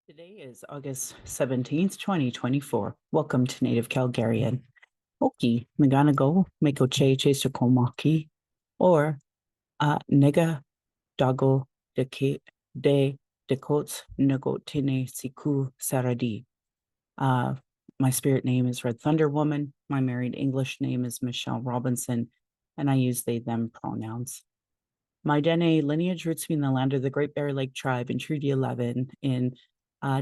Today is August 17th, 2024. Welcome to Native Calgarian. Oki, Naganago, Mekoche Chesukomaki, or Nega Dago de Dekots Nagotine Siku Saradi. Uh, my spirit name is Red Thunder Woman. My married English name is Michelle Robinson, and I use they, them pronouns. My Dene lineage roots me in the land of the Great Bear Lake tribe in Treaty 11 in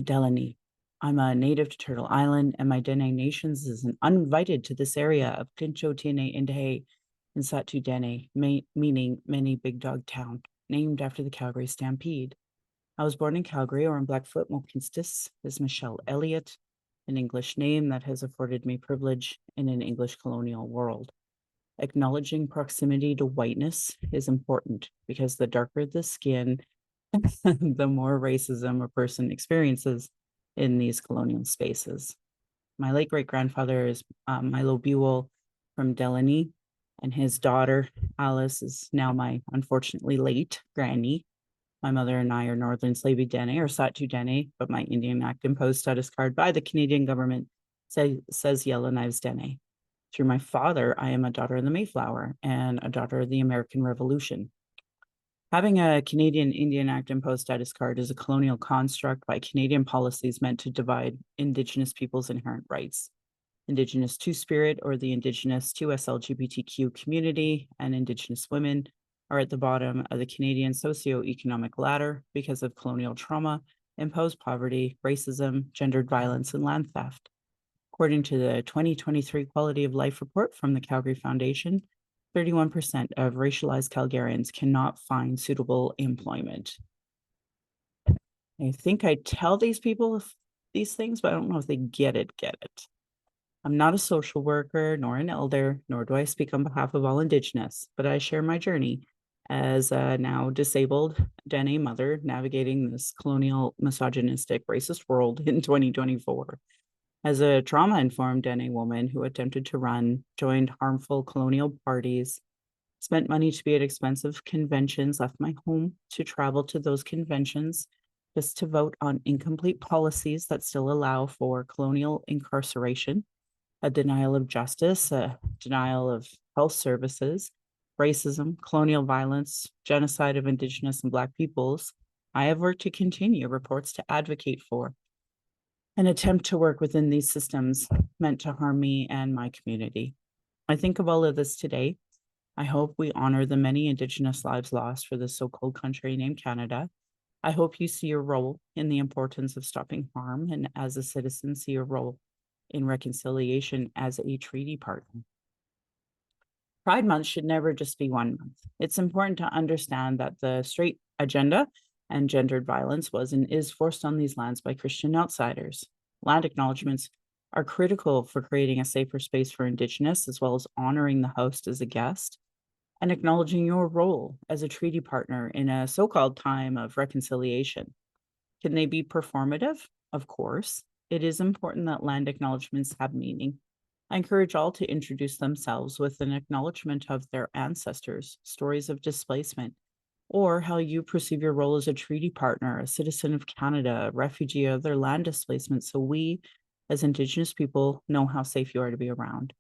Delaney. I'm a native to Turtle Island, and my Dene Nations is an uninvited to this area of Kincho Tine Indahe in Satu Dene, meaning many big dog town, named after the Calgary Stampede. I was born in Calgary, or in Blackfoot, Mohkinstsis, is Michelle Elliott, an English name that has afforded me privilege in an English colonial world. Acknowledging proximity to whiteness is important because the darker the skin, the more racism a person experiences in these colonial spaces. My late great grandfather is Milo Buell from Delaney, and his daughter Alice is now my unfortunately late granny. My mother and I are Northern Slavey Dene or Satu Dene, but my Indian Act imposed status card by the Canadian government says Yellowknives Dene. Through my father, I am a daughter of the Mayflower and a daughter of the American Revolution. Having a Canadian Indian Act imposed status card is a colonial construct by Canadian policies meant to divide Indigenous peoples' inherent rights. Indigenous Two-Spirit or the Indigenous 2S LGBTQ community and Indigenous women are at the bottom of the Canadian socio-economic ladder because of colonial trauma, imposed poverty, racism, gendered violence, and land theft. According to the 2023 Quality of Life report from the Calgary Foundation, 31% of racialized Calgarians cannot find suitable employment. I think I tell these people these things, but I don't know if they get it. I'm not a social worker, nor an elder, nor do I speak on behalf of all Indigenous, but I share my journey as a now disabled Dene mother navigating this colonial, misogynistic, racist world in 2024. As a trauma-informed Dene woman who attempted to run, joined harmful colonial parties, spent money to be at expensive conventions, left my home to travel to those conventions just to vote on incomplete policies that still allow for colonial incarceration, a denial of justice, a denial of health services, racism, colonial violence, genocide of Indigenous and Black peoples. I have worked to continue reports to advocate for an attempt to work within these systems meant to harm me and my community. I think of all of this today. I hope we honor the many Indigenous lives lost for this so-called country named Canada. I hope you see your role in the importance of stopping harm, and as a citizen, see your role in reconciliation as a treaty partner. Pride Month should never just be 1 month. It's important to understand that the straight agenda and gendered violence was and is forced on these lands by Christian outsiders. Land acknowledgements are critical for creating a safer space for Indigenous, as well as honoring the host as a guest and acknowledging your role as a treaty partner in a so-called time of reconciliation. Can they be performative? Of course. It is important that land acknowledgements have meaning. I encourage all to introduce themselves with an acknowledgement of their ancestors, stories of displacement, or how you perceive your role as a treaty partner, a citizen of Canada, a refugee, or other land displacement, so we, as Indigenous people, know how safe you are to be around.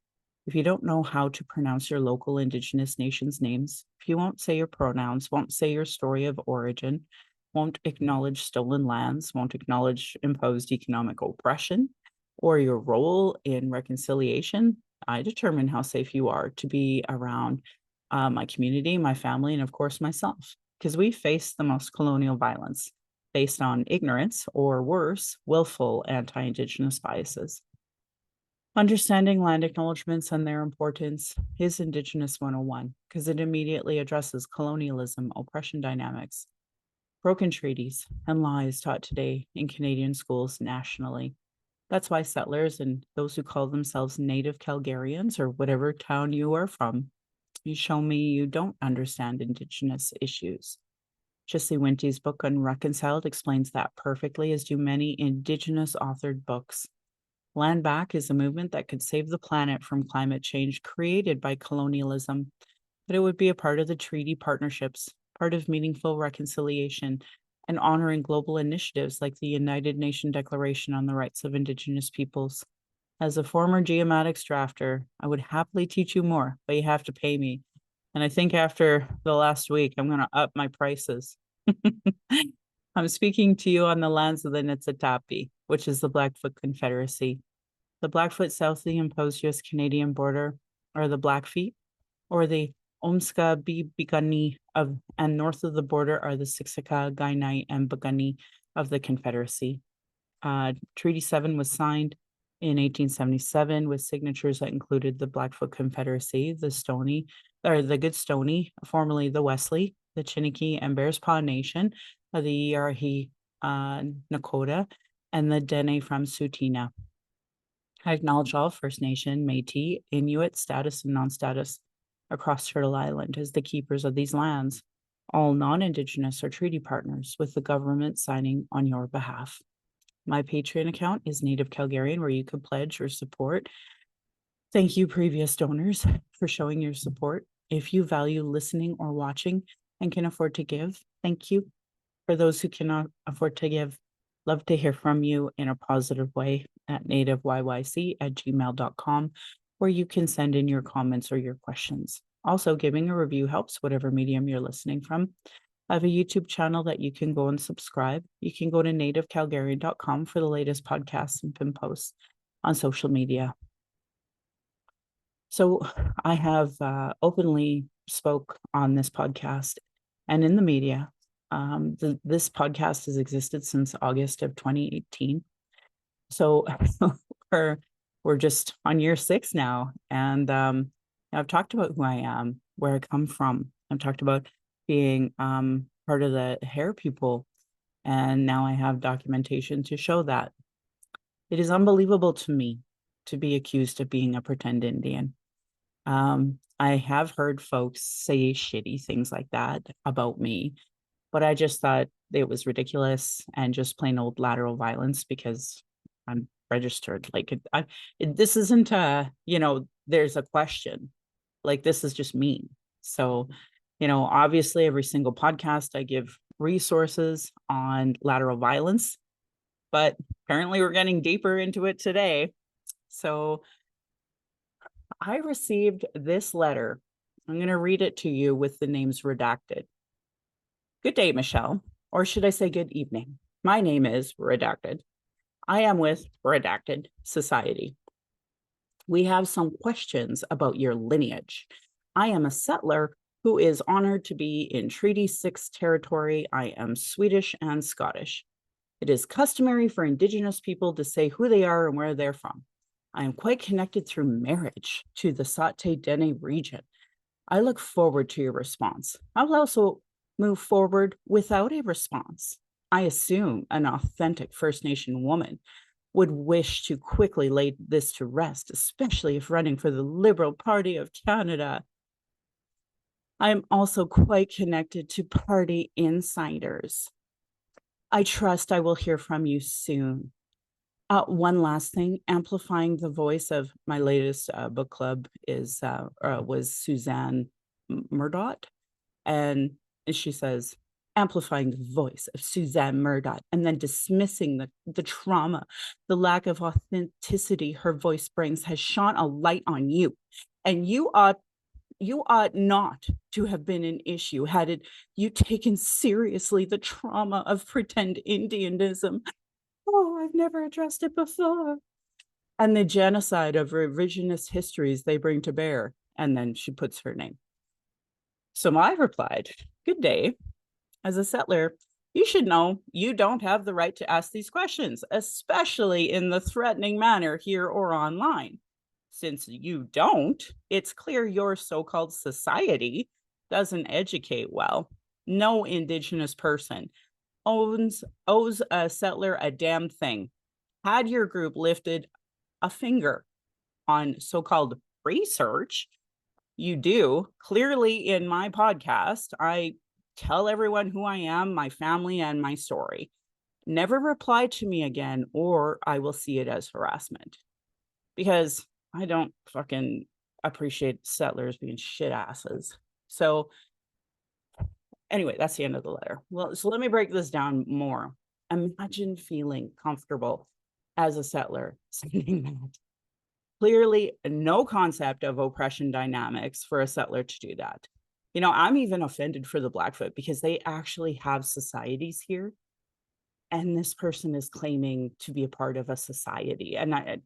If you don't know how to pronounce your local Indigenous nations' names, if you won't say your pronouns, won't say your story of origin, won't acknowledge stolen lands, won't acknowledge imposed economic oppression, or your role in reconciliation, I determine how safe you are to be around my community, my family, and of course myself, because we face the most colonial violence based on ignorance or worse, willful anti-Indigenous biases. Understanding land acknowledgements and their importance is Indigenous 101 because it immediately addresses colonialism, oppression dynamics, broken treaties, and lies taught today in Canadian schools nationally. That's why settlers and those who call themselves Native Calgarians or whatever town you are from, you show me you don't understand Indigenous issues. Jesse Winty's book Unreconciled explains that perfectly, as do many Indigenous authored books. Land Back is a movement that could save the planet from climate change created by colonialism, but it would be a part of the treaty partnerships, part of meaningful reconciliation, and honoring global initiatives like the United Nations Declaration on the Rights of Indigenous Peoples. As a former geomatics drafter, I would happily teach you more, but you have to pay me. And I think after the last week, I'm going to up my prices. I'm speaking to you on the lands of the Niitsitapi, which is the Blackfoot Confederacy. The Blackfoot south of the imposed U.S.-Canadian border are the Blackfeet, or the Omska Bigani of, and north of the border are the Siksika, Kainai, and Bagani of the Confederacy. Treaty 7 was signed in 1877 with signatures that included the Blackfoot Confederacy, the Stoney, or the Goodstoney, formerly the Wesley, the Chiniki and Bears Paw Nation, the Yarahi Nakota, and the Dene from Tsuut'ina. I acknowledge all First Nation, Métis, Inuit status and non-status across Turtle Island as the keepers of these lands. All non-Indigenous are treaty partners with the government signing on your behalf. My Patreon account is Native Calgarian, where you can pledge or support. Thank you, previous donors, for showing your support. If you value listening or watching and can afford to give, thank you. For those who cannot afford to give, love to hear from you in a positive way at nativeyyc@gmail.com, where you can send in your comments or your questions. Also, giving a review helps, whatever medium you're listening from. I have a YouTube channel that you can go and subscribe. You can go to nativecalgarian.com for the latest podcasts and pin posts on social media. So I have openly spoke on this podcast and in the media. This podcast has existed since August of 2018. So we're just on year 6 now. And I've talked about who I am, where I come from. I've talked about being part of the hair people. And now I have documentation to show that. It is unbelievable to me to be accused of being a pretend Indian. I have heard folks say shitty things like that about me, but I just thought it was ridiculous and just plain old lateral violence because I'm registered. Like this isn't there's a question. Like this is just mean. So, obviously every single podcast I give resources on lateral violence, but apparently we're getting deeper into it today. So I received this letter. I'm going to read it to you with the names redacted. Good day, Michelle, or should I say good evening? My name is redacted. I am with Redacted Society. We have some questions about your lineage. I am a settler who is honored to be in Treaty 6 territory. I am Swedish and Scottish. It is customary for Indigenous people to say who they are and where they're from. I am quite connected through marriage to the Saute Dene region. I look forward to your response. I will also move forward without a response. I assume an authentic First Nation woman would wish to quickly lay this to rest, especially if running for the Liberal Party of Canada. I am also quite connected to party insiders. I trust I will hear from you soon. One last thing, amplifying the voice of my latest book club was Suzanne Murdoch, and she says, amplifying the voice of Suzanne Murdoch, and then dismissing the trauma, the lack of authenticity her voice brings has shone a light on you, and you ought not to have been an issue had you taken seriously the trauma of pretend Indianism. Oh, I've never addressed it before. And the genocide of revisionist histories they bring to bear. And then she puts her name. So I replied, good day. As a settler, you should know you don't have the right to ask these questions, especially in the threatening manner here or online. Since you don't, it's clear your so-called society doesn't educate well. No Indigenous person owes a settler a damn thing. Had your group lifted a finger on so-called research, you do. Clearly in my podcast, I tell everyone who I am, my family, and my story. Never reply to me again, or I will see it as harassment. Because I don't fucking appreciate settlers being shit asses. So Anyway, that's the end of the letter. Well, so let me break this down more. Imagine feeling comfortable as a settler sending that. Clearly, no concept of oppression dynamics for a settler to do that. I'm even offended for the Blackfoot because they actually have societies here, and this person is claiming to be a part of a society, and I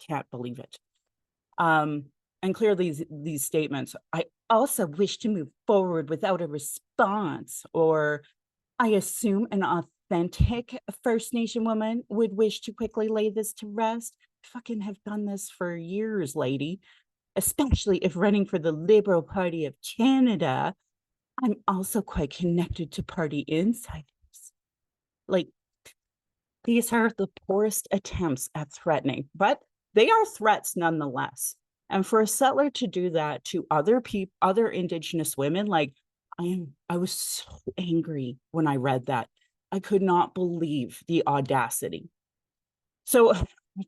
can't believe it. And clearly these statements, I also wish to move forward without a response, or I assume an authentic First Nation woman would wish to quickly lay this to rest. I fucking have done this for years, lady, especially if running for the Liberal Party of Canada. I'm also quite connected to party insiders. Like, these are the poorest attempts at threatening, but they are threats nonetheless. And for a settler to do that to other Indigenous women, like I was so angry when I read that. I could not believe the audacity. So,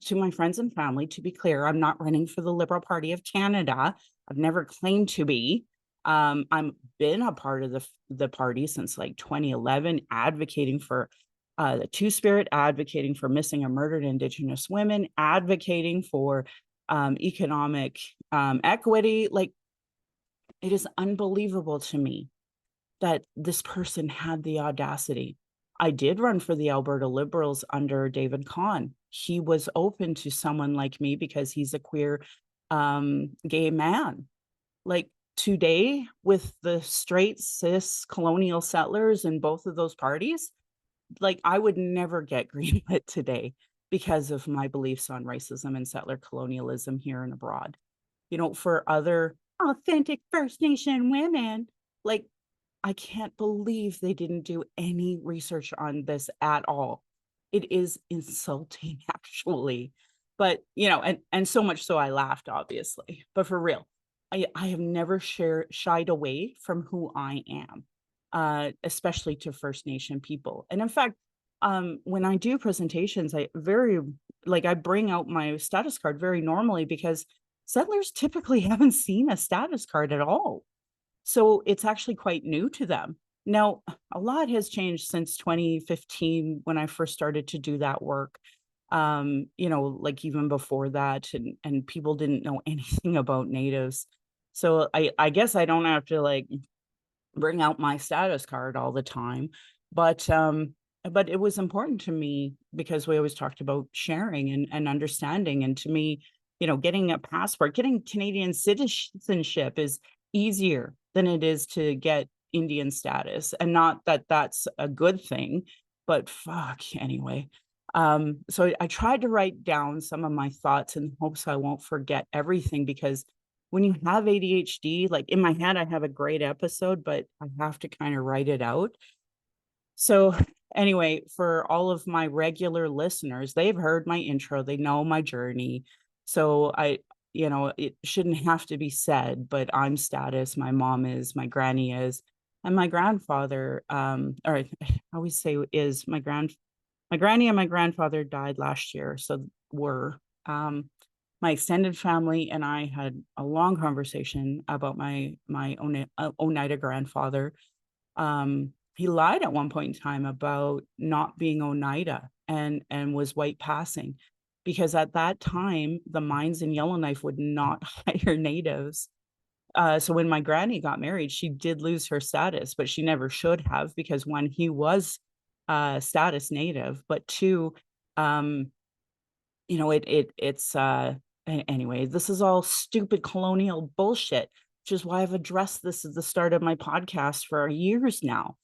to my friends and family, to be clear, I'm not running for the Liberal Party of Canada. I've never claimed to be. I'm been a part of the party since like 2011, advocating for the Two Spirit, advocating for missing and murdered Indigenous women, advocating for economic equity. Like, it is unbelievable to me that this person had the audacity. I did run for the Alberta Liberals under David Kahn. He was open to someone like me because he's a queer gay man. Like, today, with the straight cis colonial settlers in both of those parties, like, I would never get greenlit today because of my beliefs on racism and settler colonialism here and abroad. For other authentic First Nation women, like, I can't believe they didn't do any research on this at all. It is insulting, actually. But, and so much so I laughed, obviously. But for real, I have never shied away from who I am, especially to First Nation people. And in fact, when I do presentations, I bring out my status card very normally because settlers typically haven't seen a status card at all. So it's actually quite new to them. Now, a lot has changed since 2015 when I first started to do that work. Like even before that, and people didn't know anything about natives. So I guess I don't have to like bring out my status card all the time, but it was important to me because we always talked about sharing and understanding. And to me, getting a passport, getting Canadian citizenship is easier than it is to get Indian status. And not that that's a good thing, but fuck anyway. So I tried to write down some of my thoughts in hopes I won't forget everything, because when you have ADHD, like in my head, I have a great episode, but I have to kind of write it out. So anyway, for all of my regular listeners, they've heard my intro, they know my journey. So it shouldn't have to be said, but I'm status, my mom is, my granny is, and my grandfather, or I always say is my granny and my grandfather died last year. So my extended family and I had a long conversation about my Oneida grandfather. He lied at one point in time about not being Oneida and was white passing, because at that time the mines in Yellowknife would not hire natives. So when my granny got married, she did lose her status, but she never should have, because one, he was status native, but two, it's anyway, this is all stupid colonial bullshit, which is why I've addressed this at the start of my podcast for years now.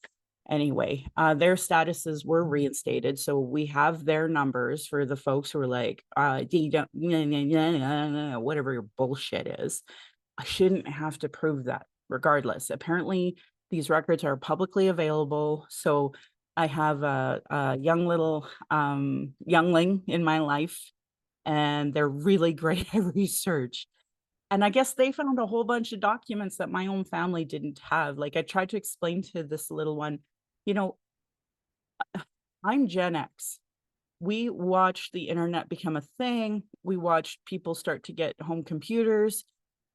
Anyway, their statuses were reinstated, so we have their numbers for the folks who are like, you don't, whatever your bullshit is. I shouldn't have to prove that regardless. Apparently, these records are publicly available. So I have a young little youngling in my life, and they're really great at research. And I guess they found a whole bunch of documents that my own family didn't have. Like, I tried to explain to this little one, you know, I'm Gen X. We watched the internet become a thing. We watched people start to get home computers.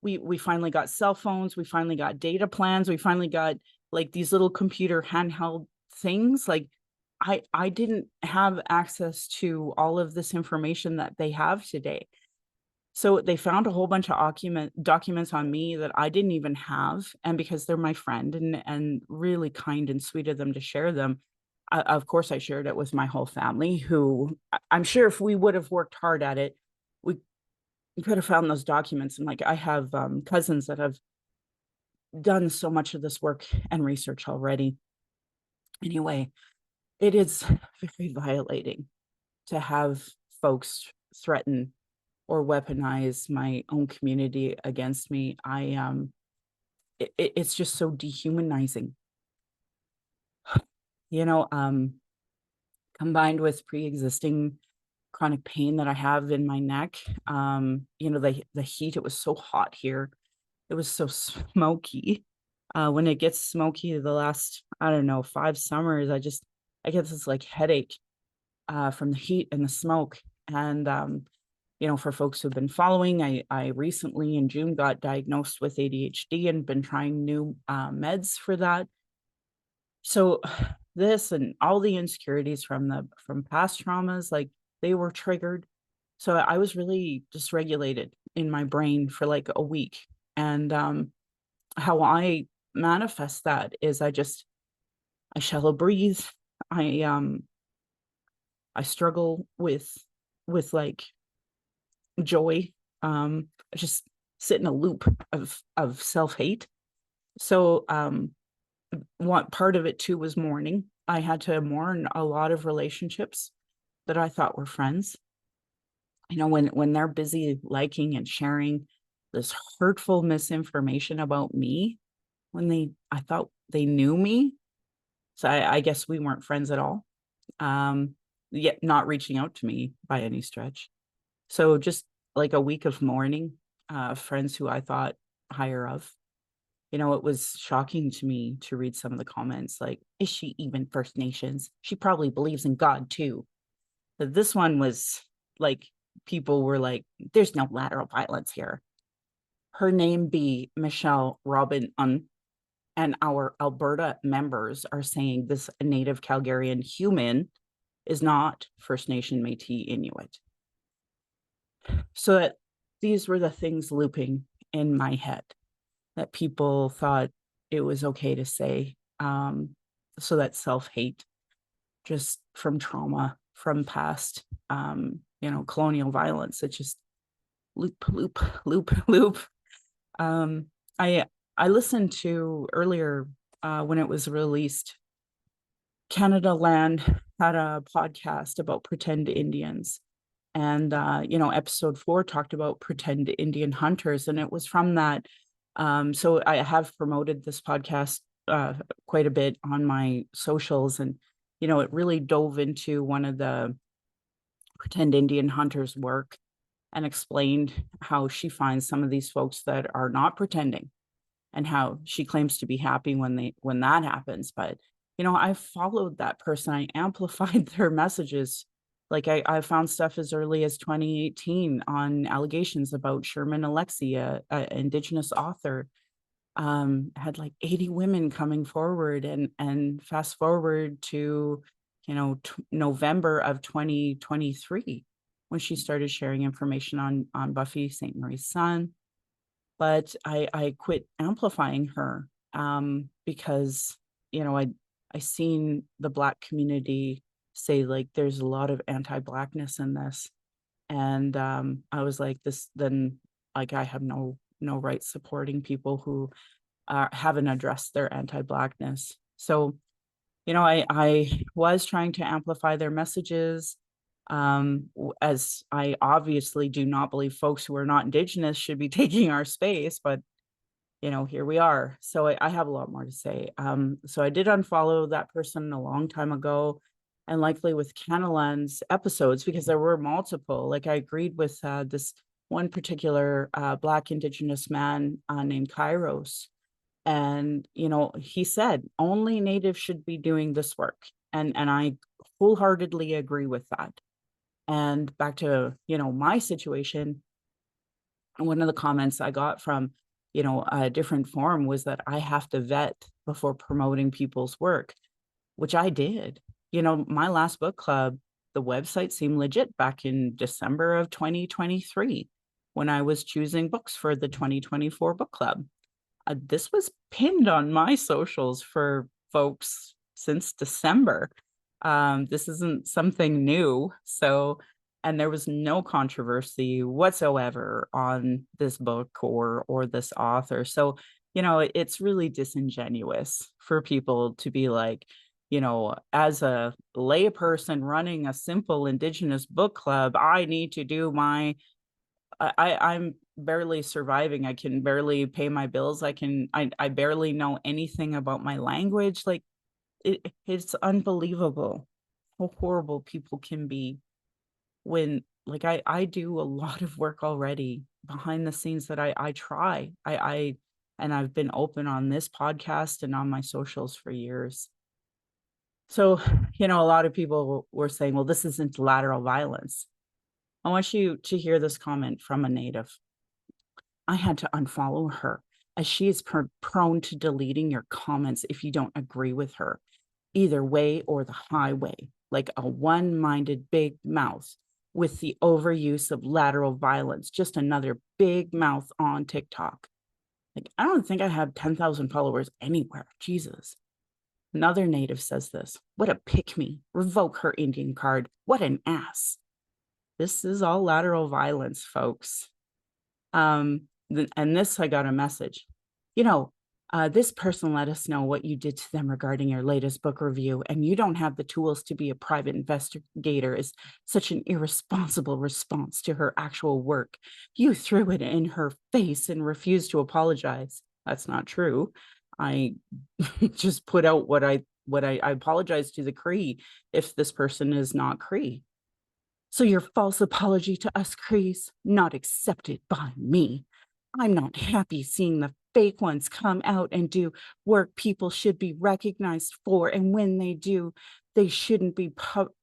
We finally got cell phones. We finally got data plans. We finally got like these little computer handheld things. Like I didn't have access to all of this information that they have today. So they found a whole bunch of documents on me that I didn't even have, and because they're my friend and really kind and sweet of them to share them, of course I shared it with my whole family, who I'm sure if we would have worked hard at it, we could have found those documents. And like I have cousins that have done so much of this work and research already. Anyway, it is very violating to have folks threaten or weaponize my own community against me. It's just so dehumanizing, you know, combined with pre-existing chronic pain that I have in my neck. The heat, it was so hot here. It was so smoky. When it gets smoky the last, I don't know, 5 summers, I get this like headache from the heat and the smoke. And for folks who've been following, I recently in June got diagnosed with ADHD and been trying new meds for that. So this and all the insecurities from past traumas, like they were triggered. So I was really dysregulated in my brain for like a week. And how I manifest that is I shallow breathe. I I struggle with like joy. I just sit in a loop of self-hate. So one part of it too was mourning. I had to mourn a lot of relationships that I thought were friends. When they're busy liking and sharing this hurtful misinformation about me, I thought they knew me. So I guess we weren't friends at all. Yet not reaching out to me by any stretch. So just like a week of mourning, friends who I thought higher of. It was shocking to me to read some of the comments like, is she even First Nations? She probably believes in God too. But this one was like, people were like, there's no lateral violence here. Her name be Michelle Robin and our Alberta members are saying this native Calgarian human is not First Nation Métis Inuit. So that these were the things looping in my head that people thought it was okay to say. So that self-hate just from trauma, from past, colonial violence, it just loop, loop, loop, loop. Um, I I listened to earlier when it was released, Canada Land had a podcast about pretend Indians. And, episode 4 talked about pretend Indian hunters. And it was from that. So I have promoted this podcast quite a bit on my socials. And, it really dove into one of the pretend Indian hunters' work and explained how she finds some of these folks that are not pretending and how she claims to be happy when that happens. But I followed that person. I amplified their messages. Like I found stuff as early as 2018 on allegations about Sherman Alexie, a Indigenous author. Had like 80 women coming forward, and fast forward to November of 2023 when she started sharing information on Buffy St. Marie's son. But I quit amplifying her because I seen the Black community say like there's a lot of anti-Blackness in this, and I was like, this then, like, I have no right supporting people who haven't addressed their anti-Blackness. So I was trying to amplify their messages, as I obviously do not believe folks who are not Indigenous should be taking our space, but here we are. So I have a lot more to say. So I did unfollow that person a long time ago, and likely with Canalan's episodes, because there were multiple. Like I agreed with this one particular Black Indigenous man named Kairos. And, he said only Natives should be doing this work. And I wholeheartedly agree with that. And back to, my situation, one of the comments I got from a different form was that I have to vet before promoting people's work, which I did. My last book club, the website seemed legit back in December of 2023 when I was choosing books for the 2024 book club. This was pinned on my socials for folks since December. This isn't something new. And there was no controversy whatsoever on this book or this author. So, it's really disingenuous for people to be like, as a layperson running a simple Indigenous book club, I need to do I'm barely surviving. I can barely pay my bills. I barely know anything about my language. Like it's unbelievable how horrible people can be when like I do a lot of work already behind the scenes that I try. And I've been open on this podcast and on my socials for years. So, a lot of people were saying, well, this isn't lateral violence. I want you to hear this comment from a Native. I had to unfollow her as she is prone to deleting your comments if you don't agree with her, either way or the highway, like a one-minded big mouth with the overuse of lateral violence, just another big mouth on TikTok. Like, I don't think I have 10,000 followers anywhere. Jesus. Another Native says this. What a pick-me. Revoke her Indian card. What an ass. This is all lateral violence, folks. And this, I got a message. This person let us know what you did to them regarding your latest book review, and you don't have the tools to be a private investigator is such an irresponsible response to her actual work. You threw it in her face and refused to apologize. That's not true. I just put out what I apologize to the Cree if this person is not Cree. So your false apology to us Crees, not accepted by me. I'm not happy seeing the fake ones come out and do work people should be recognized for. And when they do, they shouldn't be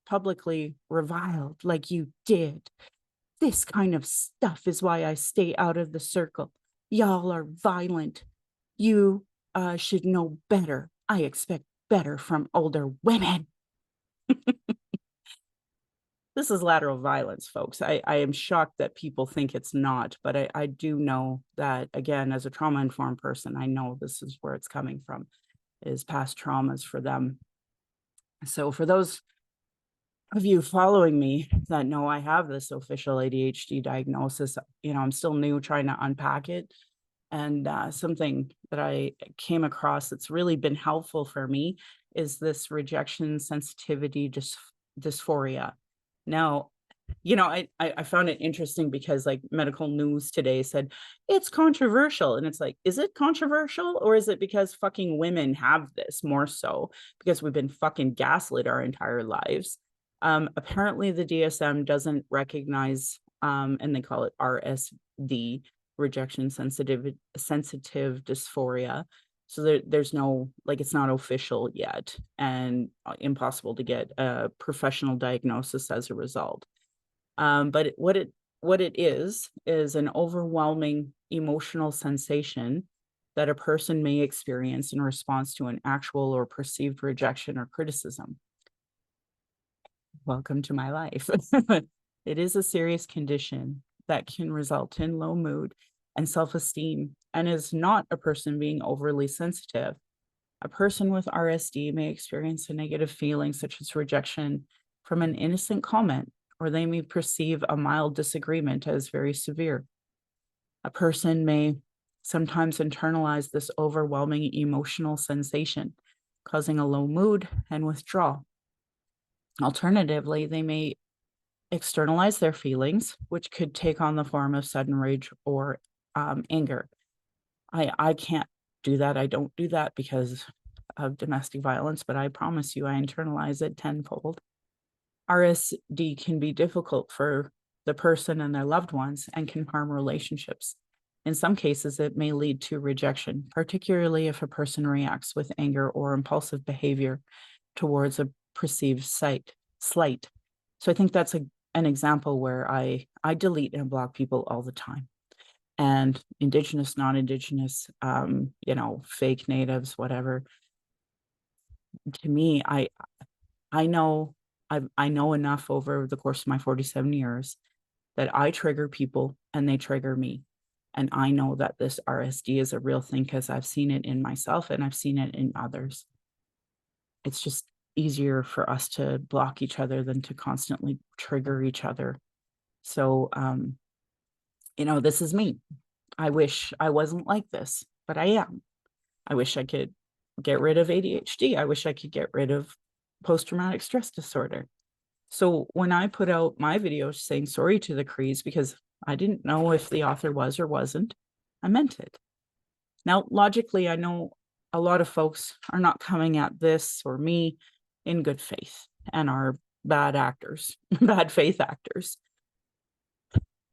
publicly reviled like you did. This kind of stuff is why I stay out of the circle. Y'all are violent. You should know better. I expect better from older women. This is lateral violence, folks. I am shocked that people think it's not, but I do know that, again, as a trauma-informed person, I know this is where it's coming from, is past traumas for them. So for those of you following me that know I have this official ADHD diagnosis, I'm still new trying to unpack it. And something that I came across that's really been helpful for me is this rejection sensitivity dysphoria. Now, I found it interesting because like medical news today said it's controversial. And it's like, is it controversial or is it because fucking women have this more so because we've been fucking gaslit our entire lives? Apparently the DSM doesn't recognize, and they call it RSD, rejection sensitive dysphoria. So there's no, like, it's not official yet and impossible to get a professional diagnosis as a result. But what it is an overwhelming emotional sensation that a person may experience in response to an actual or perceived rejection or criticism. Welcome to my life. It is a serious condition that can result in low mood and self-esteem and is not a person being overly sensitive. A person with RSD may experience a negative feeling such as rejection from an innocent comment, or they may perceive a mild disagreement as very severe. A person may sometimes internalize this overwhelming emotional sensation, causing a low mood and withdrawal. Alternatively, they may externalize their feelings, which could take on the form of sudden rage or anger. I can't do that. I don't do that because of domestic violence, but I promise you I internalize it tenfold. RSD can be difficult for the person and their loved ones and can harm relationships. In some cases, it may lead to rejection, particularly if a person reacts with anger or impulsive behavior towards a perceived slight. So I think that's an example where I delete and block people all the time. and Indigenous, non-Indigenous, fake natives, whatever. To me, I know I know enough over the course of my 47 years that I trigger people and they trigger me. And I know that this RSD is a real thing because I've seen it in myself and I've seen it in others. It's just easier for us to block each other than to constantly trigger each other. So, this is me. I wish I wasn't like this, but I am. I wish I could get rid of ADHD. I wish I could get rid of post-traumatic stress disorder. So when I put out my video saying sorry to the Crees, because I didn't know if the author was or wasn't, I meant it. Now, logically, I know a lot of folks are not coming at this or me in good faith and are bad actors, bad faith actors.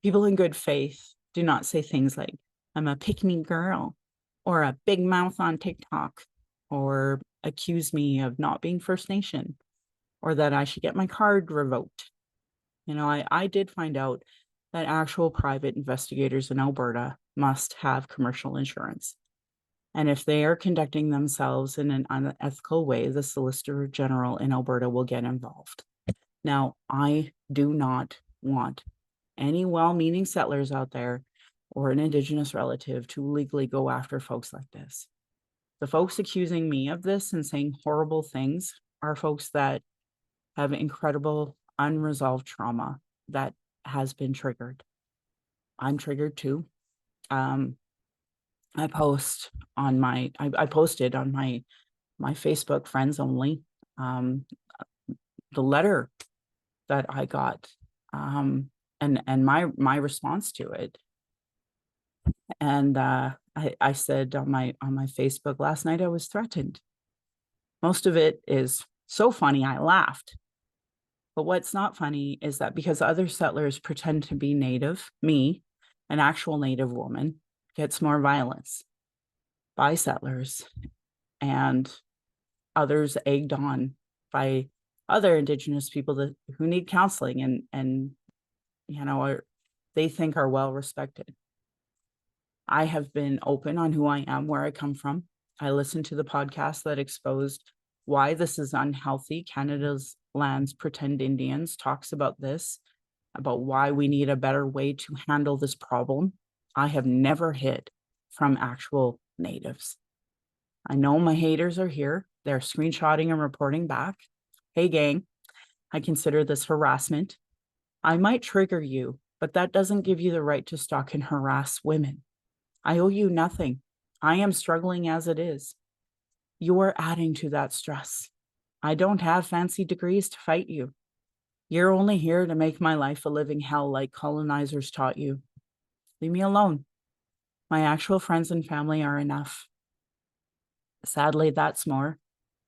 People in good faith do not say things like, I'm a pick-me girl, or a big mouth on TikTok, or accuse me of not being First Nation, or that I should get my card revoked. I did find out that actual private investigators in Alberta must have commercial insurance. And if they are conducting themselves in an unethical way, the Solicitor General in Alberta will get involved. Now, I do not want any well-meaning settlers out there or an Indigenous relative to legally go after folks like this. The folks accusing me of this and saying horrible things are folks that have incredible unresolved trauma that has been triggered. I'm triggered too. I posted on my Facebook friends only, the letter that I got, and my response to it. And I said on my Facebook last night, I was threatened. Most of it is so funny, I laughed. But what's not funny is that because other settlers pretend to be Native, me, an actual Native woman, gets more violence by settlers and others egged on by other Indigenous people who need counseling and they think are well respected. I have been open on who I am, where I come from. I listened to the podcast that exposed why this is unhealthy. Canada's Lands Pretendians talks about this, about why we need a better way to handle this problem. I have never hid from actual Natives. I know my haters are here. They're screenshotting and reporting back. Hey, gang, I consider this harassment. I might trigger you, but that doesn't give you the right to stalk and harass women. I owe you nothing. I am struggling as it is. You're adding to that stress. I don't have fancy degrees to fight you. You're only here to make my life a living hell like colonizers taught you. Leave me alone. My actual friends and family are enough. Sadly, that's more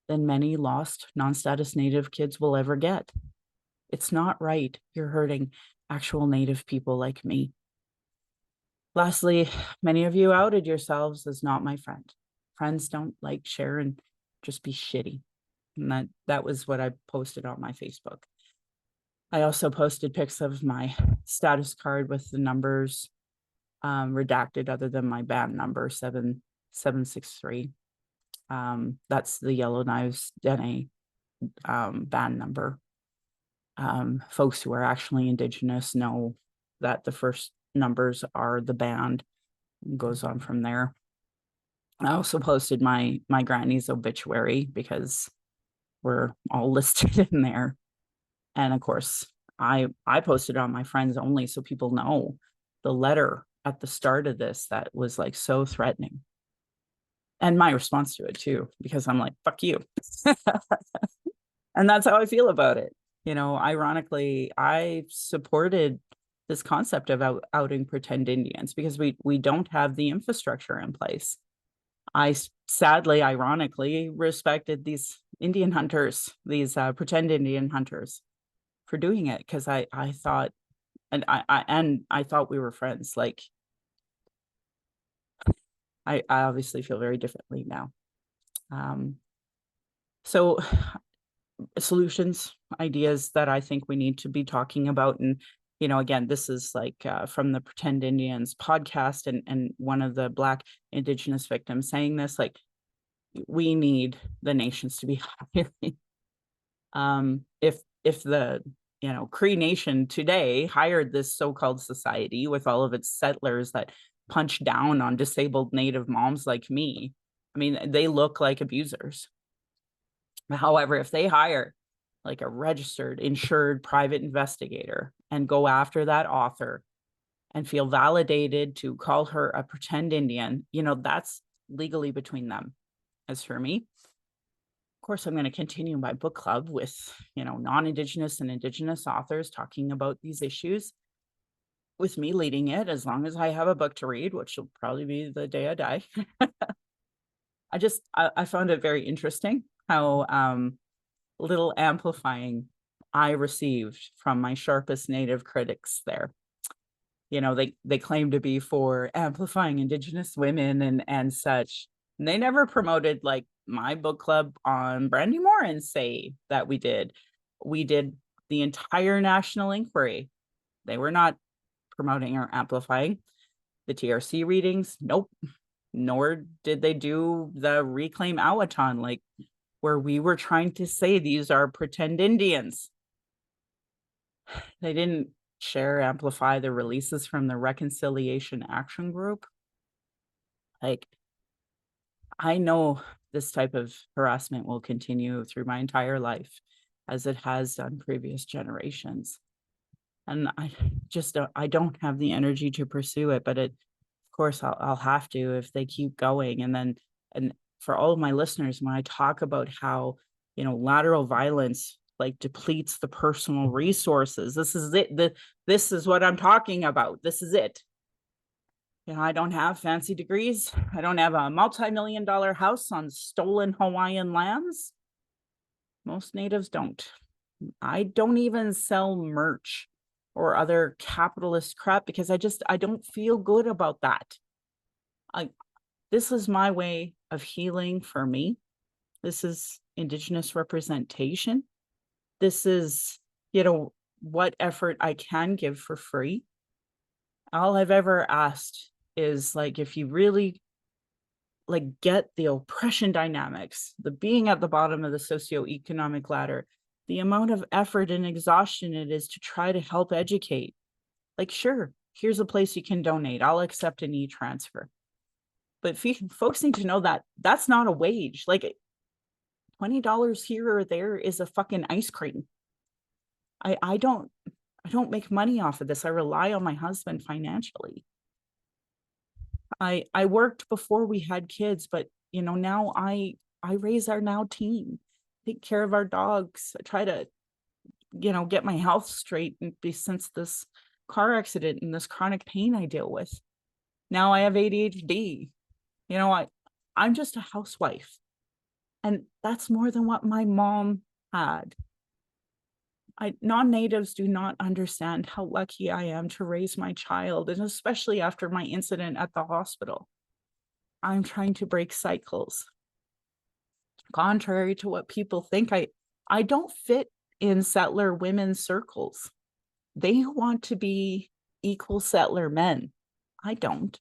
than many lost non-status Native kids will ever get. It's not right you're hurting actual Native people like me. Lastly, many of you outed yourselves as not my friend. Friends don't like, share, and just be shitty. And that was what I posted on my Facebook. I also posted pics of my status card with the numbers redacted other than my band number 7763. That's the Yellowknives Dene band number. Folks who are actually Indigenous know that the first numbers are the band, and goes on from there. I also posted my granny's obituary because we're all listed in there. And of course, I posted on my friends only so people know the letter at the start of this that was like so threatening. And my response to it too, because I'm like, fuck you. And that's how I feel about it. Ironically, I supported this concept of outing Pretendians because we don't have the infrastructure in place. I sadly, ironically, respected these Indian hunters, these pretend Indian hunters, for doing it because I thought, and I thought we were friends. Like, I obviously feel very differently now. So solutions, ideas that I think we need to be talking about and again, this is like from the Pretendians podcast, and one of the Black Indigenous victims saying this, like, we need the nations to be hiring. If the Cree Nation today hired this so-called society with all of its settlers that punch down on disabled Native moms like me, I mean, they look like abusers. However, if they hire like a registered, insured private investigator and go after that author and feel validated to call her a pretend Indian, that's legally between them. As for me, of course, I'm going to continue my book club with, non-Indigenous and Indigenous authors talking about these issues, with me leading it as long as I have a book to read, which will probably be the day I die. I found it very interesting how little amplifying I received from my sharpest Native critics there. They claim to be for amplifying Indigenous women and such. And they never promoted like my book club on Brandy Morin say that we did. We did the entire national inquiry. They were not promoting or amplifying the TRC readings. Nope. Nor did they do the Reclaim Awaton, like where we were trying to say these are pretend Indians. They didn't share, amplify the releases from the Reconciliation Action Group. Like, I know this type of harassment will continue through my entire life, as it has done previous generations. And I don't have the energy to pursue it, but of course I'll have to if they keep going. And for all of my listeners, when I talk about how, lateral violence like depletes the personal resources, this is it. This is what I'm talking about. This is it. I don't have fancy degrees. I don't have a multi-million-dollar house on stolen Hawaiian lands. Most natives don't. I don't even sell merch or other capitalist crap because I don't feel good about that. This is my way of healing for me. This is Indigenous representation. This is, what effort I can give for free. All I've ever asked is like, if you really like get the oppression dynamics, the being at the bottom of the socioeconomic ladder, the amount of effort and exhaustion it is to try to help educate. Like, sure, here's a place you can donate. I'll accept an e-transfer. But folks need to know that that's not a wage. Like $20 here or there is a fucking ice cream. I don't make money off of this. I rely on my husband financially. I worked before we had kids, but now I raise our now team, take care of our dogs. I try to, get my health straight since this car accident and this chronic pain I deal with. Now I have ADHD. I'm just a housewife. And that's more than what my mom had. Non-natives do not understand how lucky I am to raise my child, and especially after my incident at the hospital. I'm trying to break cycles. Contrary to what people think, I don't fit in settler women's circles. They want to be equal settler men. I don't.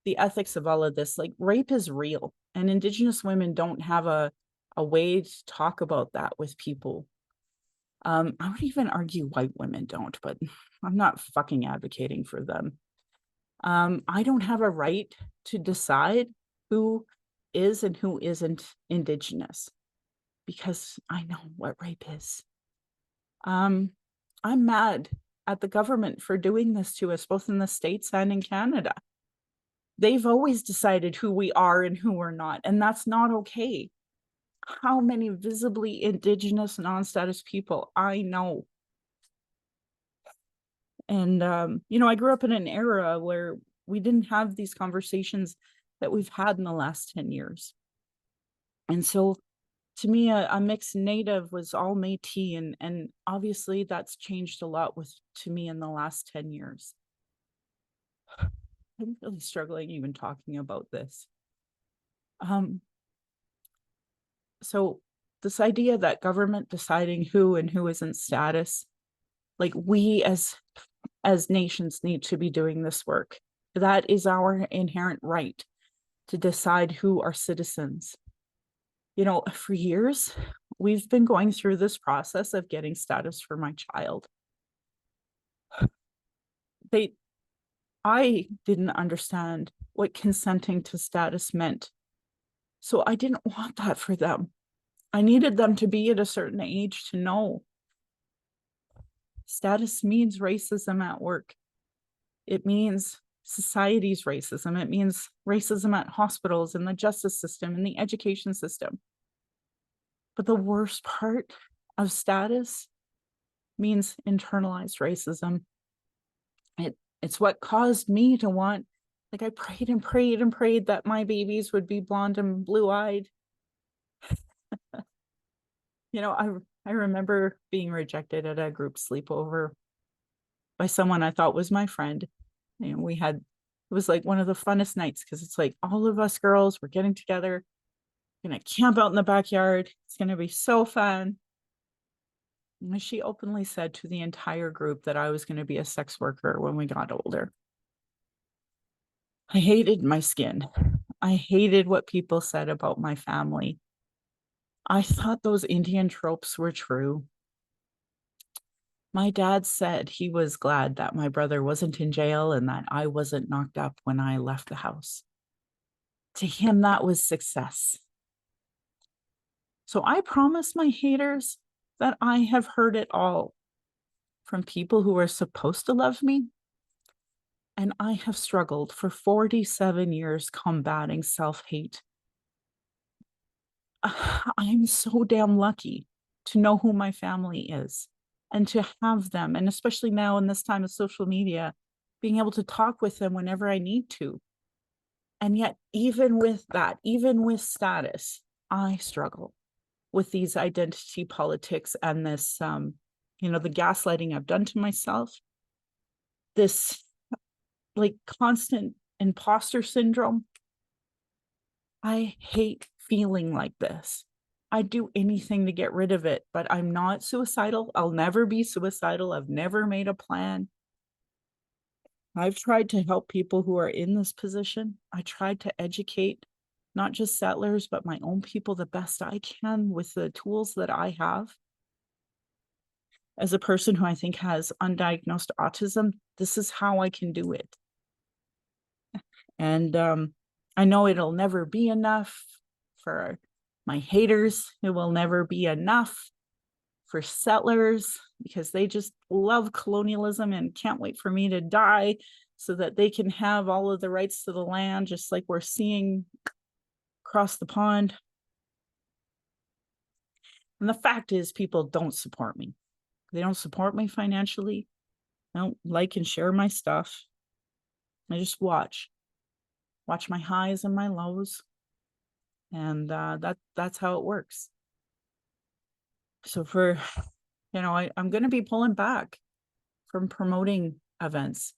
The ethics of all of this, like rape is real, and Indigenous women don't have a way to talk about that with people. I would even argue white women don't, but I'm not fucking advocating for them. I don't have a right to decide who is and who isn't Indigenous because I know what rape is. I'm mad at the government for doing this to us, both in the States and in Canada. They've always decided who we are and who we're not, and that's not okay. How many visibly Indigenous non-status people I know. And, I grew up in an era where we didn't have these conversations that we've had in the last 10 years. And so to me, a mixed Native was all Métis, and obviously that's changed a lot to me in the last 10 years. I'm really struggling even talking about this. So this idea that government deciding who and who isn't status, like we as nations need to be doing this work. That is our inherent right to decide who are citizens. You know, for years, we've been going through this process of getting status for my child. I didn't understand what consenting to status meant. So I didn't want that for them. I needed them to be at a certain age to know status means racism at work. It means society's racism. It means racism at hospitals, in the justice system, in the education system. But the worst part of status means internalized racism. It's what caused me to want, like, I prayed and prayed and prayed that my babies would be blonde and blue-eyed. You know, I remember being rejected at a group sleepover by someone I thought was my friend. And it was like one of the funnest nights because it's like all of us girls were getting together, gonna camp out in the backyard. It's gonna be so fun. And she openly said to the entire group that I was gonna be a sex worker when we got older. I hated my skin. I hated what people said about my family. I thought those Indian tropes were true. My dad said he was glad that my brother wasn't in jail and that I wasn't knocked up when I left the house. To him, that was success. So I promise my haters that I have heard it all from people who are supposed to love me. And I have struggled for 47 years combating self-hate. I'm so damn lucky to know who my family is and to have them. And especially now in this time of social media, being able to talk with them whenever I need to. And yet, even with that, even with status, I struggle with these identity politics and this, the gaslighting I've done to myself, this like constant imposter syndrome. I hate feeling like this. I'd do anything to get rid of it, but I'm not suicidal. I'll never be suicidal. I've never made a plan. I've tried to help people who are in this position. I tried to educate not just settlers, but my own people the best I can with the tools that I have. As a person who I think has undiagnosed autism, this is how I can do it. And I know it'll never be enough for my haters. It will never be enough for settlers because they just love colonialism and can't wait for me to die so that they can have all of the rights to the land, just like we're seeing across the pond. And the fact is, people don't support me. They don't support me financially. They don't like and share my stuff. I just watch my highs and my lows. And that's how it works. So I'm going to be pulling back from promoting events.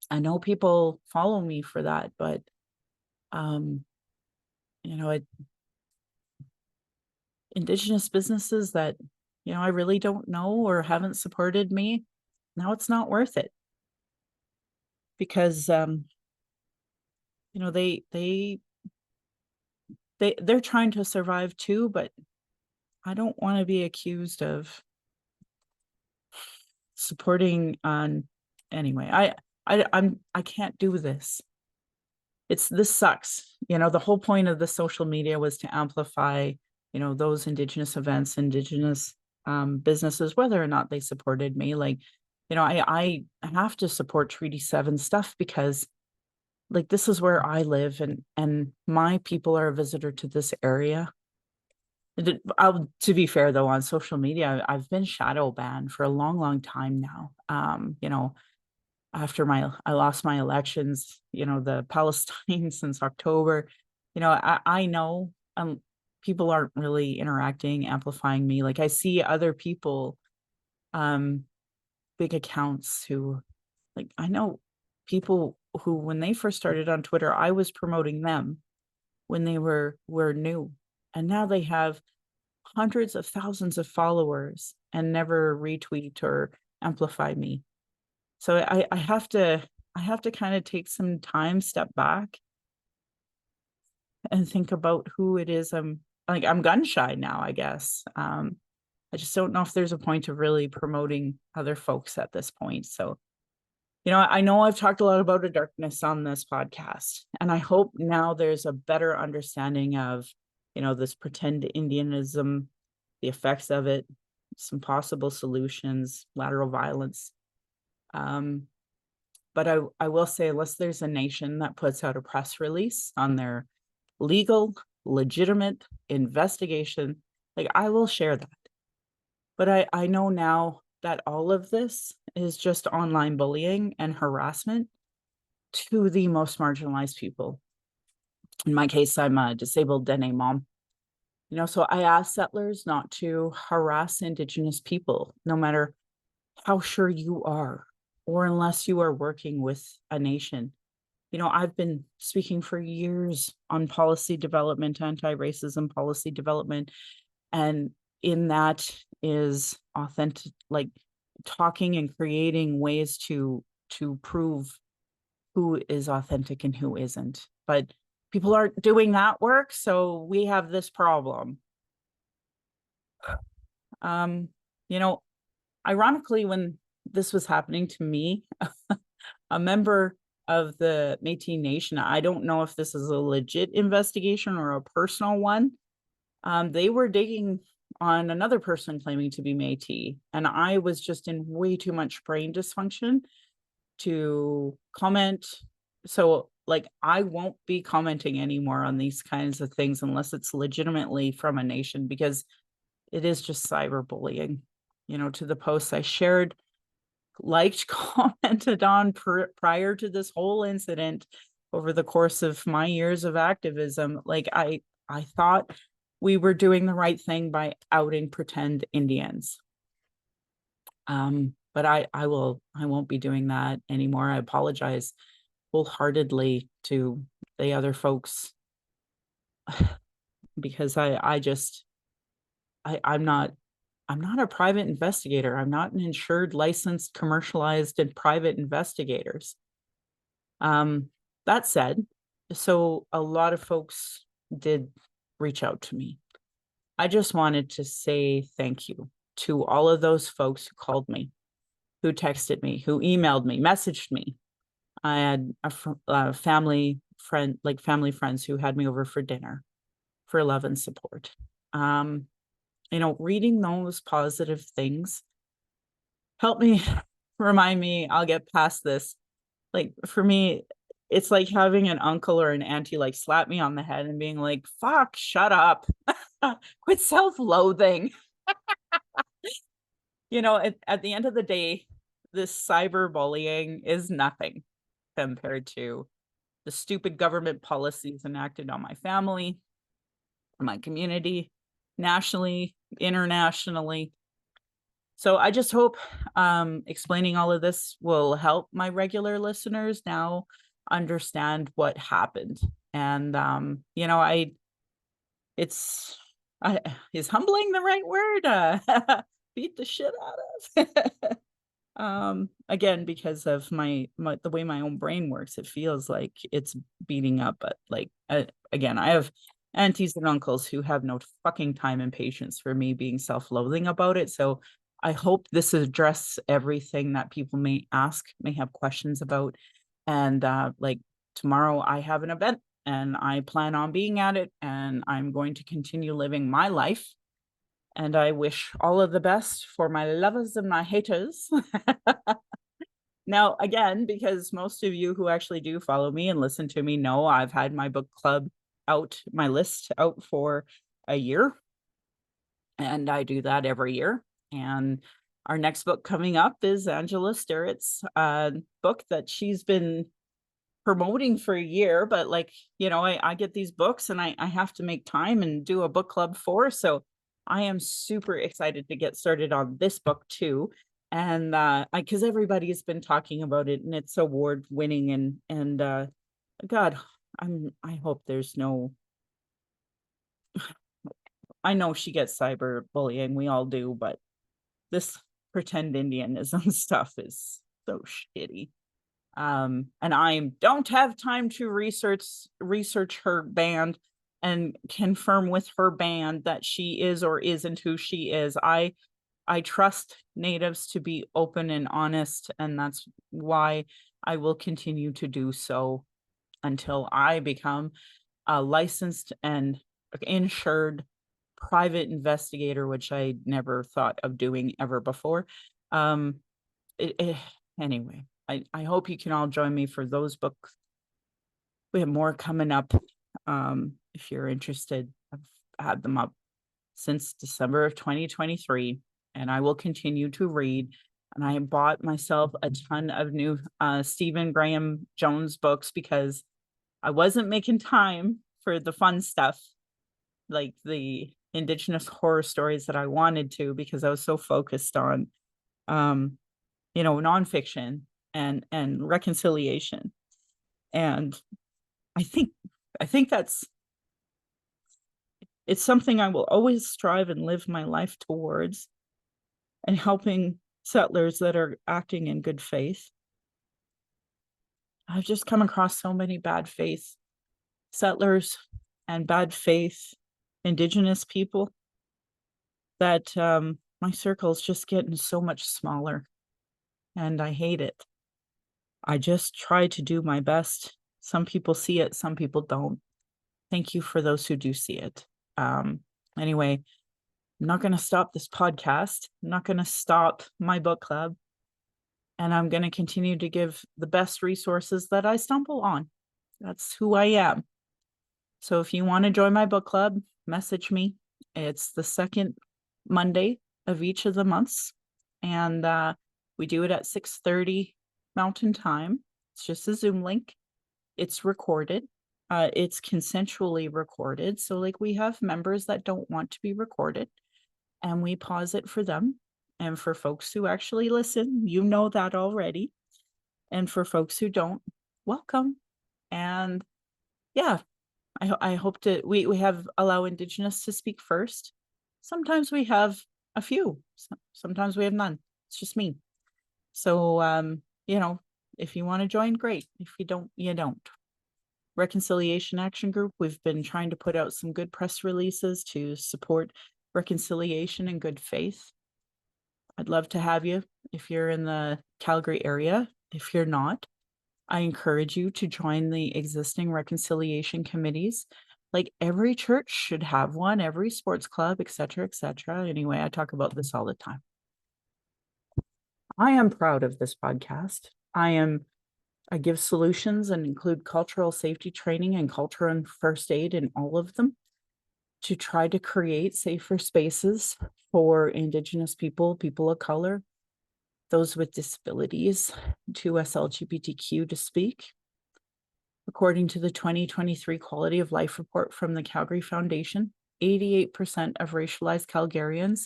I know people follow me for that, but Indigenous businesses that, I really don't know or haven't supported me, now it's not worth it. Because they're trying to survive too, but I don't want to be accused of supporting on anyway. I can't do this. This sucks. The whole point of the social media was to amplify, those Indigenous events, Indigenous businesses, whether or not they supported me. Like, I have to support Treaty 7 stuff because like this is where I live and my people are a visitor to this area. To be fair though, on social media, I've been shadow banned for a long, long time now. After I lost my elections, the Palestine since October, I know people aren't really interacting, amplifying me. Like I see other people, big accounts who, like I know people who when they first started on Twitter, I was promoting them when they were new. And now they have hundreds of thousands of followers and never retweet or amplify me. So I have to kind of take some time, step back, and think about who it is I'm gun shy now, I guess. I just don't know if there's a point of really promoting other folks at this point. So, I know I've talked a lot about the darkness on this podcast, and I hope now there's a better understanding of, this pretendianism, the effects of it, some possible solutions, lateral violence. But I will say, unless there's a nation that puts out a press release on their legal, legitimate investigation, like, I will share that. But I know now that all of this is just online bullying and harassment to the most marginalized people. In my case, I'm a disabled Dene mom. So I ask settlers not to harass Indigenous people, no matter how sure you are, or unless you are working with a nation. I've been speaking for years on policy development, anti-racism policy development, and in that is authentic, like talking and creating ways to prove who is authentic and who isn't. But people aren't doing that work, so we have this problem. Um, Ironically, when this was happening to me, a member of the Métis Nation, I don't know if this is a legit investigation or a personal one. They were digging on another person claiming to be Métis, and I was just in way too much brain dysfunction to comment. So, I won't be commenting anymore on these kinds of things unless it's legitimately from a nation, because it is just cyberbullying. To the posts I shared, liked, commented on prior to this whole incident over the course of my years of activism. I thought we were doing the right thing by outing pretend Indians. But I won't be doing that anymore. I apologize wholeheartedly to the other folks because I'm not a private investigator. I'm not an insured, licensed, commercialized, and private investigators. That said, so a lot of folks did reach out to me. I just wanted to say thank you to all of those folks who called me, who texted me, who emailed me, messaged me. I had a family friends who had me over for dinner, for love and support. Reading those positive things help me remind me I'll get past this. For me, it's like having an uncle or an auntie slap me on the head and being like, fuck, shut up. Quit self-loathing. At the end of the day, this cyberbullying is nothing compared to the stupid government policies enacted on my family, my community, nationally, internationally. So I just hope explaining all of this will help my regular listeners now understand what happened. And, is humbling the right word? Beat the shit out of. Again, because of the way my own brain works, it feels like it's beating up. But again, I have aunties and uncles who have no fucking time and patience for me being self-loathing about it. So I hope this addresses everything that people may have questions about. And tomorrow I have an event and I plan on being at it, and I'm going to continue living my life. And I wish all of the best for my lovers and my haters. Now, again, because most of you who actually do follow me and listen to me know I've had my book club out, my list out for a year. And I do that every year. And our next book coming up is Angela Sterritt's book that she's been promoting for a year. But I get these books and I have to make time and do a book club for. So I am super excited to get started on this book too. And because everybody's been talking about it and it's award winning, and God, I hope there's no I know she gets cyberbullying, we all do, but this pretendianism stuff is so shitty. And I don't have time to research her band and confirm with her band that she is or isn't who she is. I trust natives to be open and honest, and that's why I will continue to do so until I become a licensed and insured private investigator, which I never thought of doing ever before. Anyway, I hope you can all join me for those books. We have more coming up. If you're interested, I've had them up since December of 2023, and I will continue to read. And I bought myself a ton of new Stephen Graham Jones books because I wasn't making time for the fun stuff, like the Indigenous horror stories that I wanted to, because I was so focused on, nonfiction and reconciliation. And I think it's something I will always strive and live my life towards, and helping settlers that are acting in good faith. I've just come across so many bad faith settlers and bad faith Indigenous people that my circle is just getting so much smaller, and I hate it. I just try to do my best. Some people see it, some people don't. Thank you for those who do see it. Anyway, I'm not going to stop this podcast. I'm not going to stop my book club. And I'm going to continue to give the best resources that I stumble on. That's who I am. So if you want to join my book club, message me. It's the second Monday of each of the months. And we do it at 6:30 Mountain Time. It's just a Zoom link. It's recorded. It's consensually recorded. So like we have members that don't want to be recorded, and we pause it for them. And for folks who actually listen, you know that already. And for folks who don't, welcome. And yeah, I hope to, we have allow Indigenous to speak first. Sometimes we have a few, sometimes we have none. It's just me. So, if you want to join, great. If you don't, you don't. Reconciliation Action Group, we've been trying to put out some good press releases to support reconciliation and good faith. I'd love to have you if you're in the Calgary area. If you're not, I encourage you to join the existing reconciliation committees. Like every church should have one, every sports club, etc., etc. Anyway, I talk about this all the time. I am proud of this podcast. I give solutions and include cultural safety training and culture and first aid in all of them to try to create safer spaces for Indigenous people, people of color, those with disabilities, to us LGBTQ to speak. According to the 2023 Quality of Life Report from the Calgary Foundation, 88% of racialized Calgarians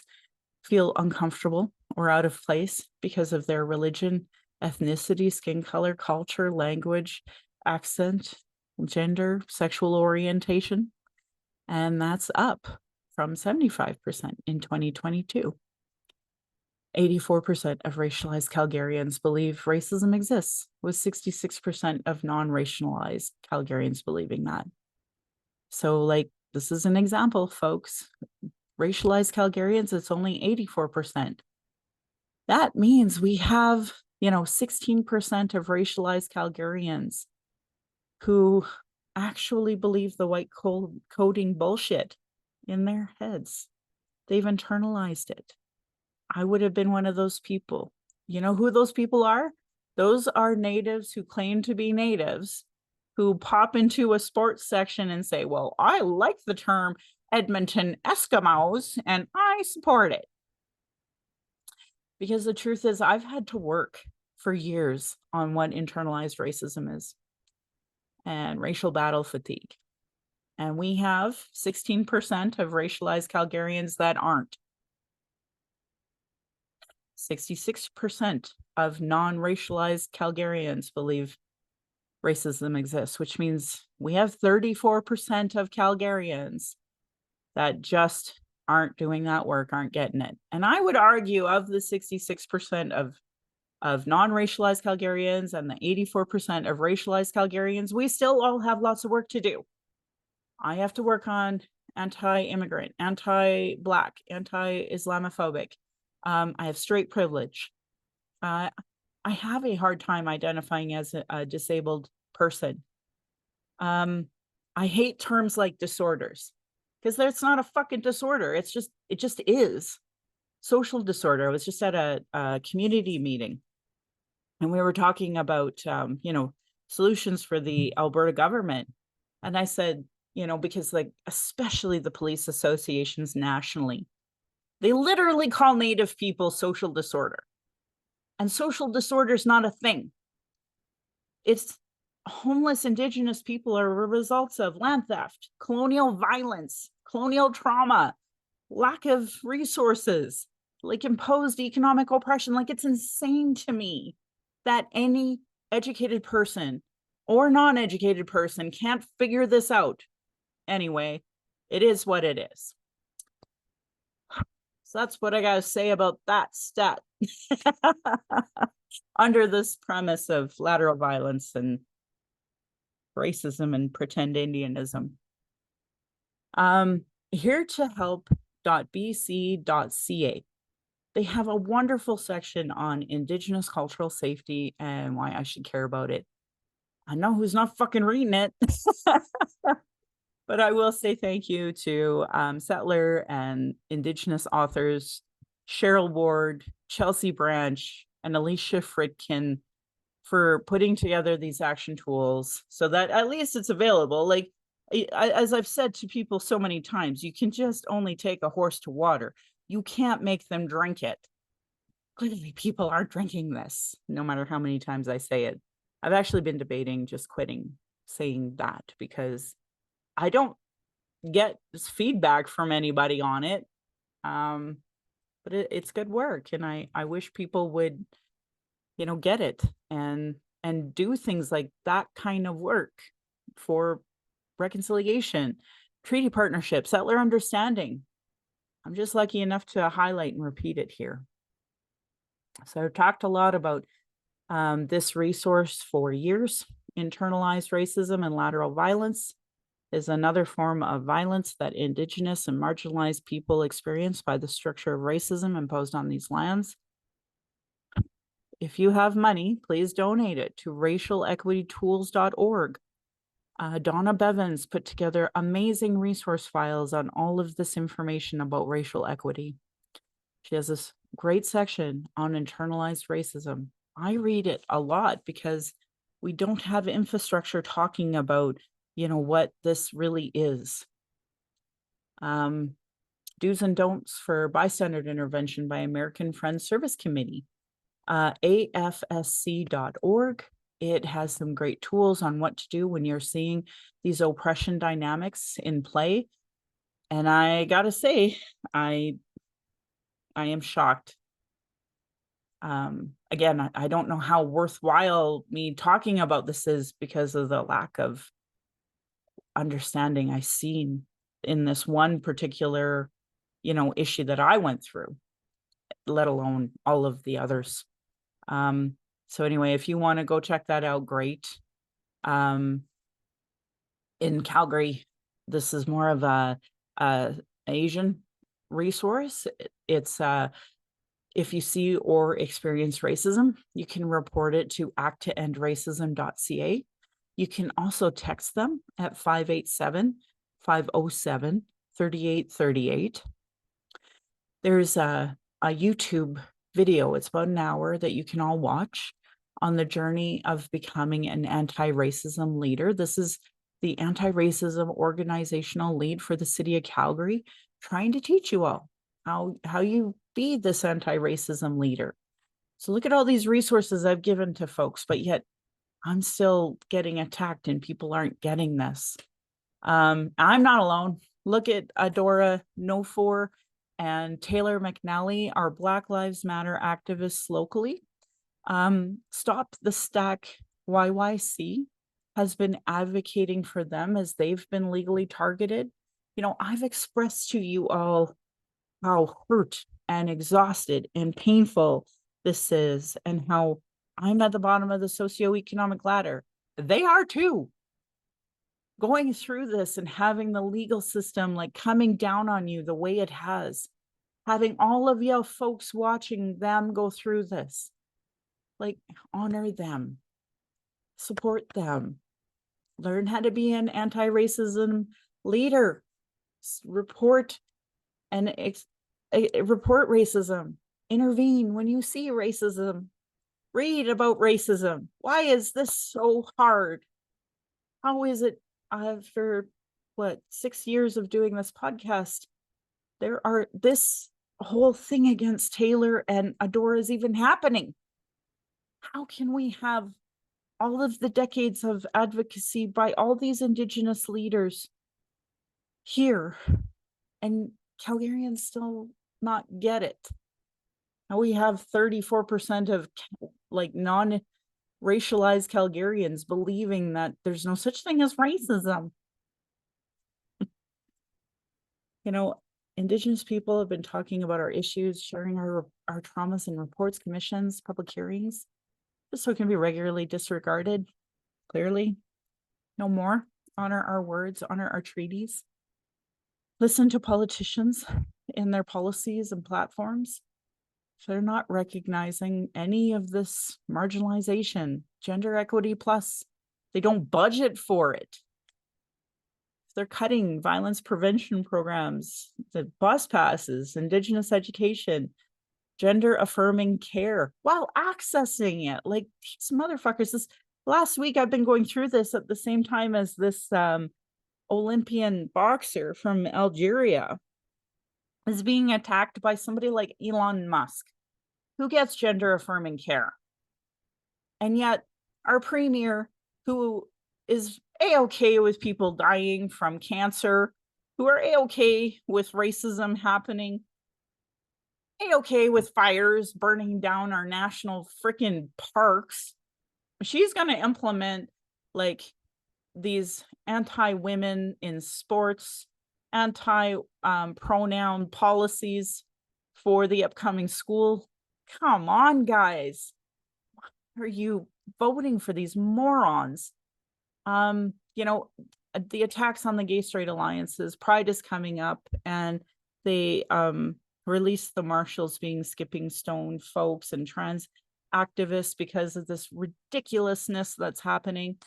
feel uncomfortable or out of place because of their religion, ethnicity, skin color, culture, language, accent, gender, sexual orientation. And that's up from 75% in 2022. 84% of racialized Calgarians believe racism exists, with 66% of non-racialized Calgarians believing that. So, this is an example, folks. Racialized Calgarians, it's only 84%. That means we have, 16% of racialized Calgarians who actually believe the white coding bullshit in their heads. They've internalized it. I would have been one of those people. You know who those people are? Those are natives who claim to be natives, who pop into a sports section and say, well, I like the term Edmonton Eskimos and I support it. Because the truth is, I've had to work for years on what internalized racism is and racial battle fatigue. And we have 16% of racialized Calgarians that aren't. 66% of non-racialized Calgarians believe racism exists, which means we have 34% of Calgarians that just aren't doing that work, aren't getting it. And I would argue of the 66% of non-racialized Calgarians and the 84% of racialized Calgarians, we still all have lots of work to do. I have to work on anti-immigrant, anti-Black, anti-Islamophobic. I have straight privilege. I have a hard time identifying as a disabled person. I hate terms like disorders because that's not a fucking disorder. It just is. Social disorder. I was just at a community meeting and we were talking about, solutions for the Alberta government. And I said, because like, especially the police associations nationally, they literally call Native people social disorder. And social disorder is not a thing. It's homeless Indigenous people are results of land theft, colonial violence, colonial trauma, lack of resources, like imposed economic oppression. Like, it's insane to me that any educated person or non-educated person can't figure this out. Anyway, it is what it is. So that's what I got to say about that stat. Under this premise of lateral violence and racism and pretendianism. Here to help.bc.ca. They have a wonderful section on Indigenous cultural safety and why I should care about it. I know who's not fucking reading it. But I will say thank you to settler and Indigenous authors, Cheryl Ward, Chelsea Branch, and Alicia Fritkin for putting together these action tools so that at least it's available. Like, as I've said to people so many times, you can just only take a horse to water. You can't make them drink it. Clearly, people aren't drinking this, no matter how many times I say it. I've actually been debating just quitting saying that because I don't get feedback from anybody on it. But it's good work. And I wish people would, get it and do things like that kind of work for reconciliation, treaty partnership, settler understanding. I'm just lucky enough to highlight and repeat it here. So I've talked a lot about this resource for years. Internalized racism and lateral violence is another form of violence that Indigenous and marginalized people experience by the structure of racism imposed on these lands. If you have money, please donate it to racialequitytools.org. Donna Bevins put together amazing resource files on all of this information about racial equity. She has this great section on internalized racism. I read it a lot because we don't have infrastructure talking about, what this really is. Do's and don'ts for bystander intervention by American Friends Service Committee. AFSC.org. It has some great tools on what to do when you're seeing these oppression dynamics in play. And I gotta say, I am shocked. Again, I don't know how worthwhile me talking about this is because of the lack of understanding I've seen in this one particular, issue that I went through, let alone all of the others. So anyway, if you want to go check that out, great. In Calgary, this is more of a Asian resource. It's if you see or experience racism, you can report it to acttoendracism.ca. You can also text them at 587-507-3838. There's a YouTube video, it's about an hour, that you can all watch on the journey of becoming an anti-racism leader. This is the anti-racism organizational lead for the city of Calgary, trying to teach you all how you be this anti-racism leader. So look at all these resources I've given to folks, but yet I'm still getting attacked and people aren't getting this. I'm not alone. Look at Adora Nofor and Taylor McNally, our Black Lives Matter activists locally. Stop the Stack YYC has been advocating for them as they've been legally targeted. I've expressed to you all how hurt and exhausted and painful this is, and how I'm at the bottom of the socioeconomic ladder. They are too. Going through this and having the legal system like coming down on you the way it has, having all of you folks watching them go through this, like, honor them, support them, learn how to be an anti-racism leader, report and report racism, intervene when you see racism, read about racism. Why is this so hard? How is it after 6 years of doing this podcast, there are this whole thing against Taylor and Adora is even happening? How can we have all of the decades of advocacy by all these Indigenous leaders here and Calgarians still not get it? Now we have 34% of like non-racialized Calgarians believing that there's no such thing as racism. You know, Indigenous people have been talking about our issues, sharing our traumas and reports, commissions, public hearings, just so it can be regularly disregarded. Clearly, no more. Honor our words, honor our treaties. Listen to politicians in their policies and platforms. If they're not recognizing any of this marginalization, gender equity plus, they don't budget for it. They're cutting violence prevention programs, the bus passes, Indigenous education, gender affirming care while accessing it. Like these motherfuckers. This last week, I've been going through this at the same time as this Olympian boxer from Algeria is being attacked by somebody like Elon Musk, who gets gender affirming care. And yet our premier, who is A-okay with people dying from cancer, who are A-okay with racism happening, A-okay with fires burning down our national freaking parks, she's going to implement like these anti-women in sports, anti-pronoun policies for the upcoming school. Come on, guys. Why are you voting for these morons? You know, the attacks on the gay straight alliances, Pride is coming up, and they released the marshals being skipping stone folks and trans activists because of this ridiculousness that's happening.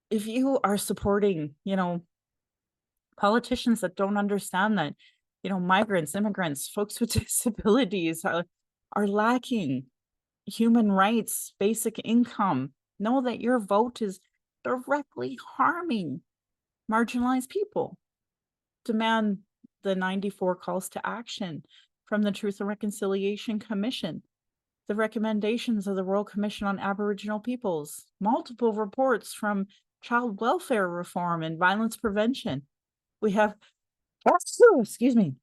If you are supporting, you know, politicians that don't understand that, you know, migrants, immigrants, folks with disabilities are lacking human rights, basic income, know that your vote is directly harming marginalized people. Demand the 94 calls to action from the Truth and Reconciliation Commission, the recommendations of the Royal Commission on Aboriginal Peoples, multiple reports from child welfare reform and violence prevention. We have, excuse me,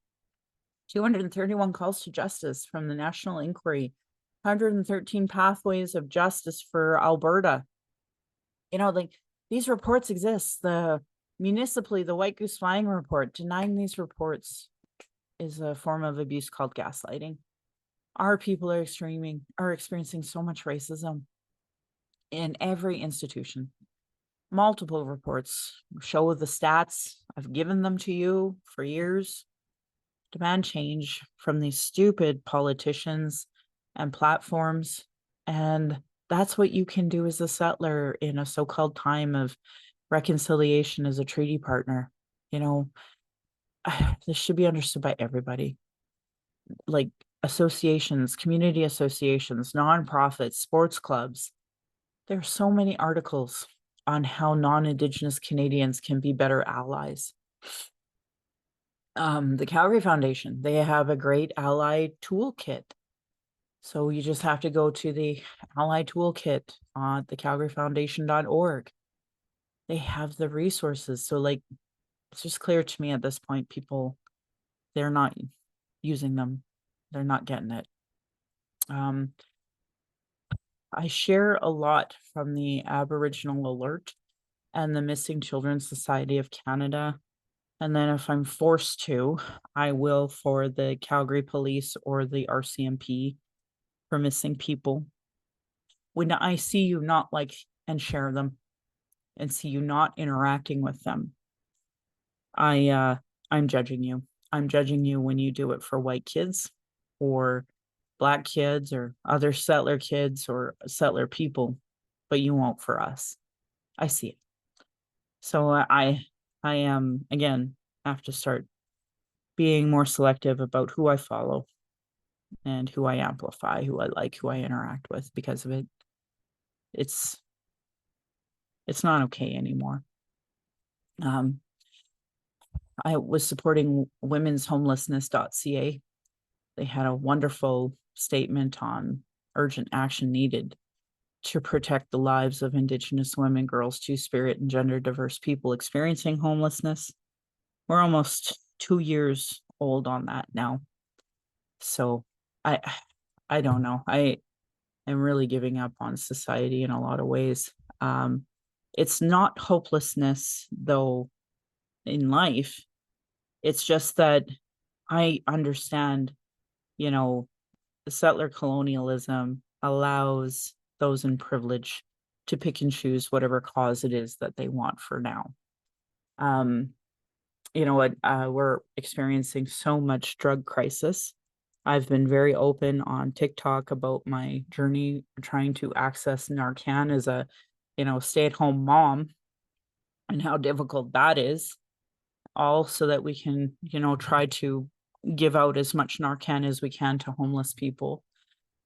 231 calls to justice from the National Inquiry, 113 pathways of justice for Alberta. You know, like these reports exist. The municipally, the White Goose Flying Report, denying these reports is a form of abuse called gaslighting. Our people are experiencing so much racism in every institution. Multiple reports show the stats. I've given them to you for years. Demand change from these stupid politicians and platforms. And that's what you can do as a settler in a so-called time of reconciliation as a treaty partner. You know, this should be understood by everybody. Like associations, community associations, nonprofits, sports clubs. There are so many articles on how non-Indigenous Canadians can be better allies. The Calgary Foundation, they have a great ally toolkit. So you just have to go to the ally toolkit on the calgaryfoundation.org. They have the resources. So like, it's just clear to me at this point, people, they're not using them. They're not getting it. I share a lot from the Aboriginal Alert and the Missing Children Society of Canada. And then if I'm forced to, I will for the Calgary Police or the RCMP for missing people. When I see you not like and share them and see you not interacting with them, I'm judging you. I'm judging you when you do it for white kids or Black kids or other settler kids or settler people, but you won't for us. I see it. So I am, again, have to start being more selective about who I follow and who I amplify, who I like, who I interact with because of it. It's not okay anymore. I was supporting women's homelessness.ca. They had a wonderful statement on urgent action needed to protect the lives of Indigenous women, girls, Two-Spirit, and gender diverse people experiencing homelessness. We're almost 2 years old on that now. So I don't know. I am really giving up on society in a lot of ways. It's not hopelessness, though, in life. It's just that I understand, settler colonialism allows those in privilege to pick and choose whatever cause it is that they want for now. We're experiencing so much drug crisis. I've been very open on TikTok about my journey trying to access Narcan as a, stay-at-home mom and how difficult that is, all so that we can, try to give out as much Narcan as we can to homeless people.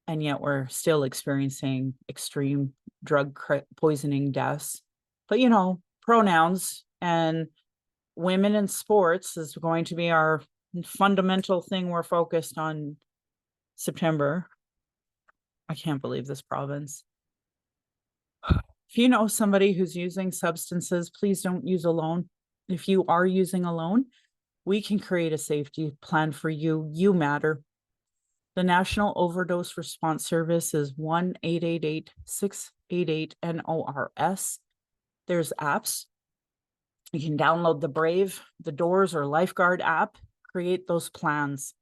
And yet we're still experiencing extreme drug poisoning deaths. But, pronouns and women in sports is going to be our fundamental thing we're focused on September. I can't believe this province. If you know somebody who's using substances, please don't use alone. If you are using alone, we can create a safety plan for you. You matter. The National Overdose Response Service is 1-888-688-NORS. There's apps. You can download the Brave, the Doors, or Lifeguard app. Create those plans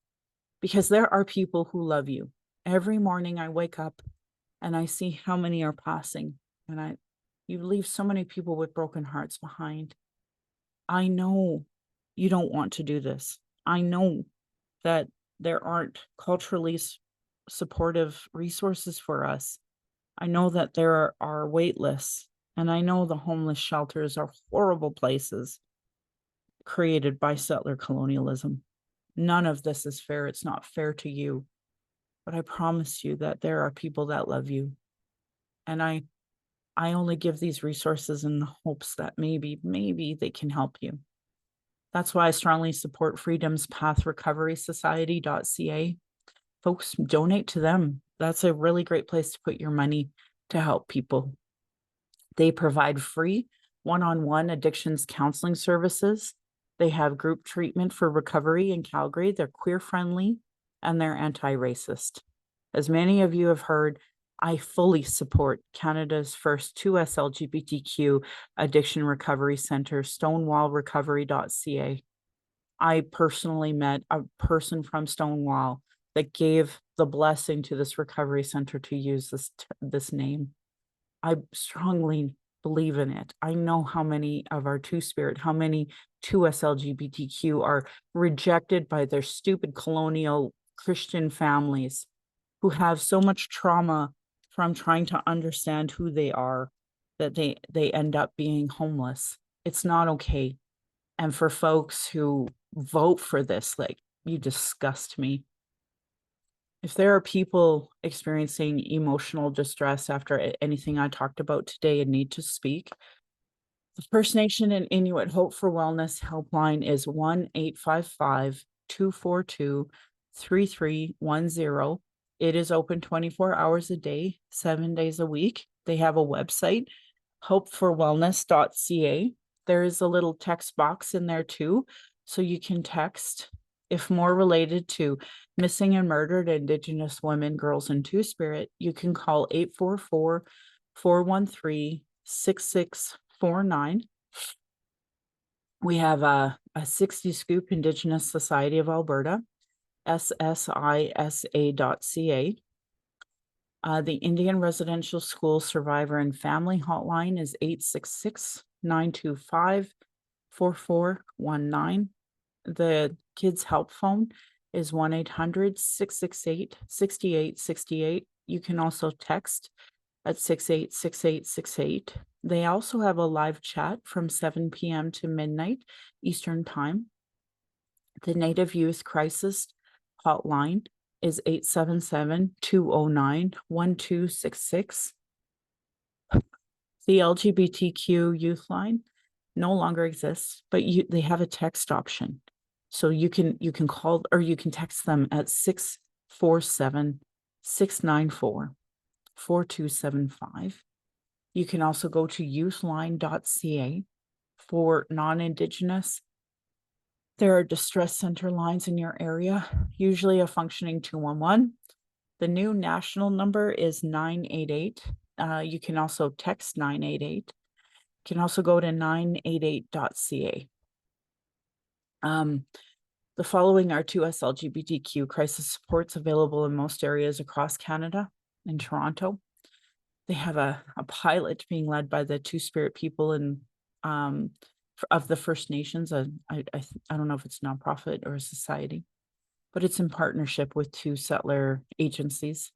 because there are people who love you. Every morning I wake up and I see how many are passing, and you leave so many people with broken hearts behind. I know you don't want to do this. I know that there aren't culturally supportive resources for us. I know that there are wait lists, and I know the homeless shelters are horrible places created by settler colonialism. None of this is fair. It's not fair to you. But I promise you that there are people that love you. And I only give these resources in the hopes that maybe they can help you. That's why I strongly support Freedom's Path Recovery Society.ca. Folks, donate to them. That's a really great place to put your money to help people. They provide free one-on-one addictions counseling services. They have group treatment for recovery in Calgary. They're queer-friendly and they're anti-racist. As many of you have heard, I fully support Canada's first 2S LGBTQ addiction recovery center, stonewallrecovery.ca. I personally met a person from Stonewall that gave the blessing to this recovery center to use this name. I strongly believe in it. I know how many of our Two-Spirit, how many 2S LGBTQ are rejected by their stupid colonial Christian families who have so much trauma from trying to understand who they are that they end up being homeless. It's not okay. And for folks who vote for this, like, you disgust me. If there are people experiencing emotional distress after anything I talked about today and need to speak, the First Nation and Inuit Hope for Wellness helpline is 1-855-242-3310. It is open 24 hours a day, 7 days a week. They have a website, hopeforwellness.ca. There is a little text box in there too, so you can text if more related to missing and murdered Indigenous women, girls, and Two-Spirit. You can call 844-413-6649. We have a 60 Scoop Indigenous Society of Alberta, ssisa.ca. The Indian Residential School Survivor and Family Hotline is 866-925-4419. The Kids Help Phone is 1-800-668-6868. You can also text at 686868. They also have a live chat from 7 p.m. to midnight Eastern Time. The Native Youth Crisis Hotline is 877-209-1266. The LGBTQ Youth Line no longer exists, but they have a text option. So you can call or you can text them at 647-694-4275. You can also go to youthline.ca for non-Indigenous. There are distress center lines in your area, usually a functioning 211. The new national number is 988. You can also text 988. You can also go to 988.ca. The following are 2S LGBTQ crisis supports available in most areas across Canada. In Toronto, they have a pilot being led by the Two-Spirit people and of the First Nations. I don't know if it's a nonprofit or a society, but it's in partnership with 2 settler agencies.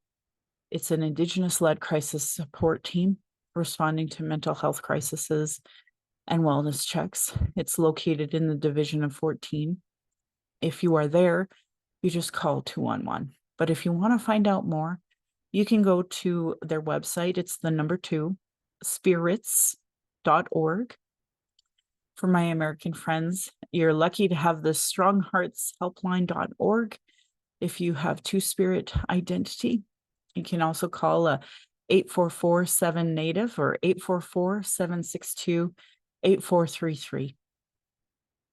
It's an Indigenous-led crisis support team responding to mental health crises and wellness checks. It's located in the Division of 14. If you are there, you just call 211. But if you want to find out more, you can go to their website. It's the number 2, spirits.org. For my American friends, you're lucky to have the strongheartshelpline.org. If you have Two-Spirit identity, you can also call 844-7-NATIVE or 844-762-8433.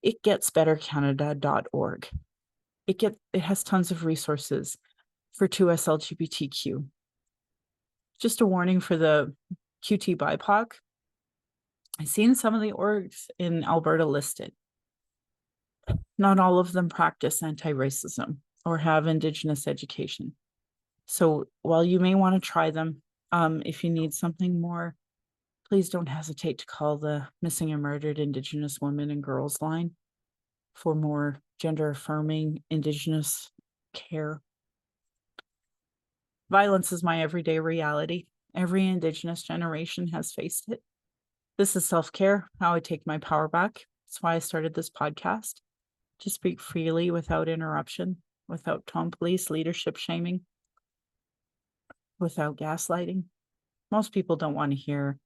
itgetsbettercanada.org. It has tons of resources for 2S LGBTQ. Just a warning for the QT BIPOC. I've seen some of the orgs in Alberta listed. Not all of them practice anti-racism or have Indigenous education. So while you may want to try them, if you need something more, please don't hesitate to call the Missing and Murdered Indigenous Women and Girls line for more gender-affirming Indigenous care. Violence is my everyday reality. Every Indigenous generation has faced it. This is self-care, how I take my power back. That's why I started this podcast, to speak freely without interruption, without Tom Police leadership shaming, without gaslighting. Most people don't want to hear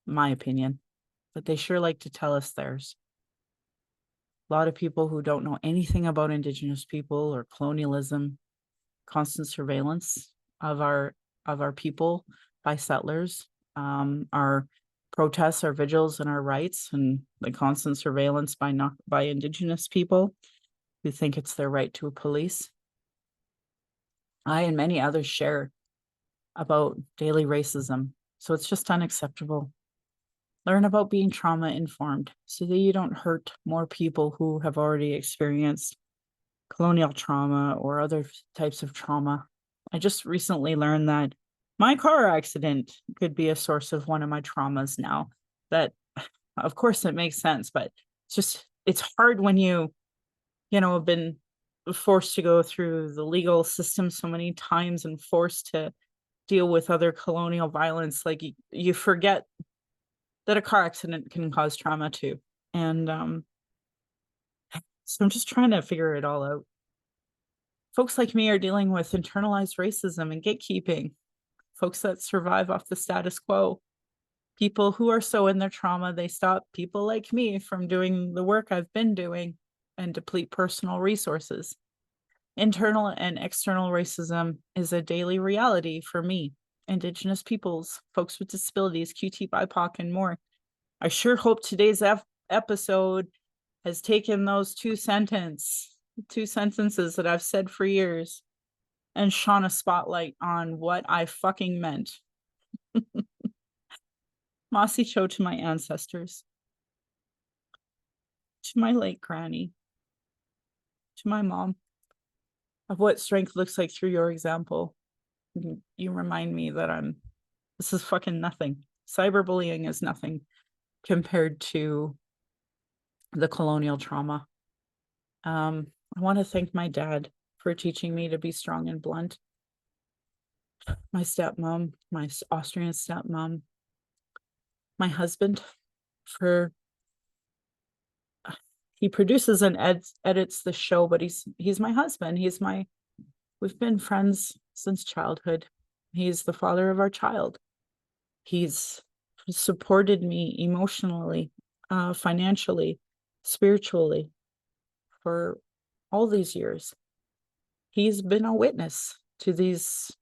my opinion, but they sure like to tell us theirs. A lot of people who don't know anything about Indigenous people or colonialism, constant surveillance of our people by settlers, our protests, our vigils, and our rights, and the constant surveillance by Indigenous people who think it's their right to a police. I and many others share about daily racism, so it's just unacceptable. Learn about being trauma informed so that you don't hurt more people who have already experienced colonial trauma or other types of trauma. I just recently learned that my car accident could be a source of one of my traumas now. That, of course, it makes sense, but it's hard when you have been forced to go through the legal system so many times and forced to deal with other colonial violence. Like you forget that a car accident can cause trauma too. And so I'm just trying to figure it all out. Folks like me are dealing with internalized racism and gatekeeping. Folks that survive off the status quo. People who are so in their trauma, they stop people like me from doing the work I've been doing and deplete personal resources. Internal and external racism is a daily reality for me, Indigenous peoples, folks with disabilities, QT, BIPOC, and more. I sure hope today's episode has taken those two sentences that I've said for years and shone a spotlight on what I fucking meant. Mossy Cho to my ancestors. to my late granny, to my mom, of what strength looks like through your example. You remind me that this is fucking nothing. Cyberbullying is nothing compared to the colonial trauma. I want to thank my dad for teaching me to be strong and blunt. My stepmom, my Austrian stepmom, my husband for he produces and edits the show, but he's my husband. We've been friends since childhood. He's the father of our child. He's supported me emotionally, financially, spiritually for all these years. He's been a witness to these,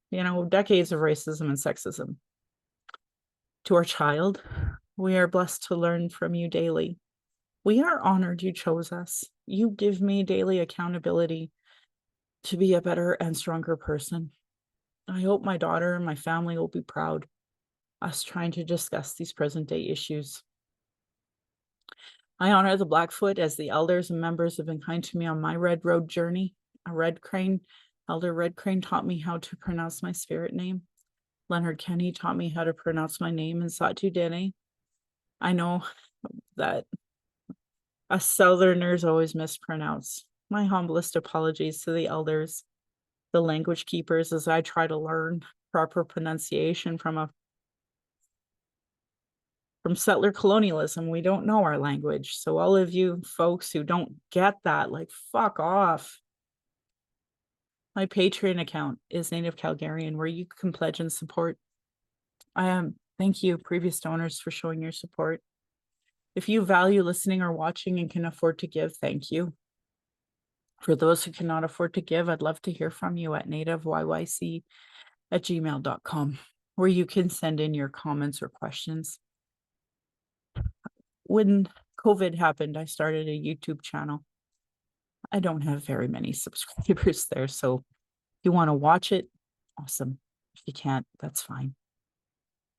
decades of racism and sexism. To our child, we are blessed to learn from you daily. We are honored you chose us. You give me daily accountability to be a better and stronger person. I hope my daughter and my family will be proud us trying to discuss these present day issues. I honor the Blackfoot as the elders and members have been kind to me on my Red Road journey. Elder Red Crane taught me how to pronounce my spirit name. Leonard Kenny taught me how to pronounce my name in Satu Dene. I know that us Southerners always mispronounce. My humblest apologies to the elders, the language keepers, as I try to learn proper pronunciation from settler colonialism. We don't know our language. So all of you folks who don't get that, fuck off. My Patreon account is Native Calgarian, where you can pledge and support. Thank you, previous donors, for showing your support. If you value listening or watching and can afford to give, thank you. For those who cannot afford to give, I'd love to hear from you at nativeyyc@gmail.com, where you can send in your comments or questions. When COVID happened, I started a YouTube channel. I don't have very many subscribers there, so if you want to watch it, awesome. If you can't, that's fine.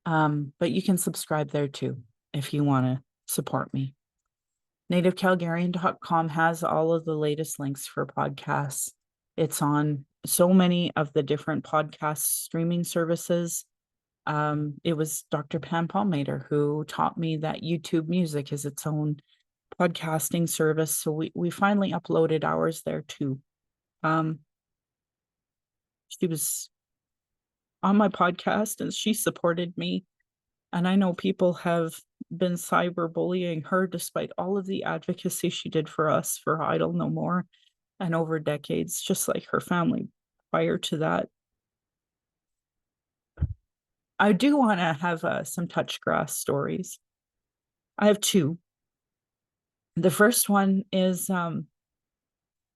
But you can subscribe there too if you want to support me. NativeCalgarian.com has all of the latest links for podcasts. It's on so many of the different podcast streaming services. It was Dr. Pam Palmater who taught me that YouTube Music is its own podcasting service. So we finally uploaded ours there too. She was on my podcast and she supported me. And I know people have been cyberbullying her despite all of the advocacy she did for us for Idle No More and over decades, just like her family prior to that. I do want to have some touch grass stories. I have two. The first one is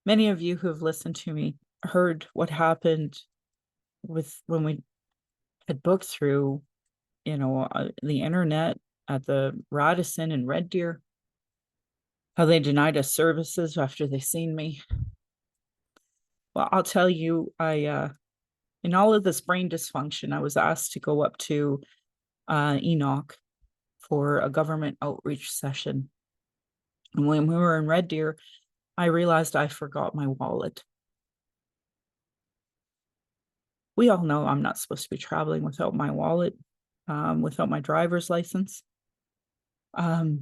many of you who have listened to me heard what happened when we had booked through, the internet at the Radisson and Red Deer, how they denied us services after they seen me. Well, I'll tell you, in all of this brain dysfunction, I was asked to go up to Enoch for a government outreach session. And when we were in Red Deer, I realized I forgot my wallet. We all know I'm not supposed to be traveling without my wallet, without my driver's license.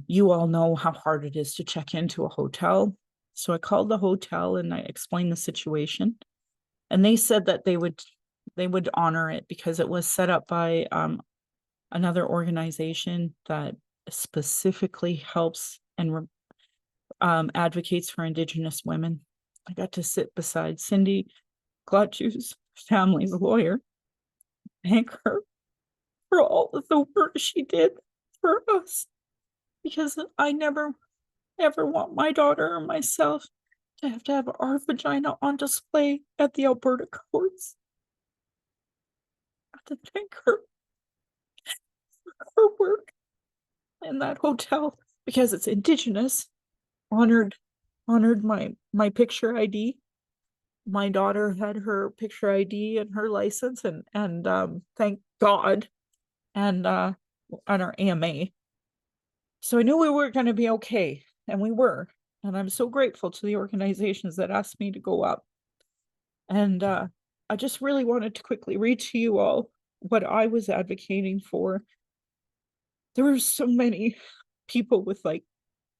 You all know how hard it is to check into a hotel. So I called the hotel and I explained the situation. And they said that they would honor it because it was set up by another organization that specifically helps and advocates for Indigenous women. I got to sit beside Cindy Glotchu's family's lawyer, thank her for all of the work she did for us, because I never ever want my daughter or myself to have our vagina on display at the Alberta courts. I have to thank her for her work in that hotel because it's Indigenous. Honored my picture ID. My daughter had her picture ID and her license, and thank God, and on our AMA. So I knew we were going to be okay, and we were. And I'm so grateful to the organizations that asked me to go up. And I just really wanted to quickly read to you all what I was advocating for. There were so many people with like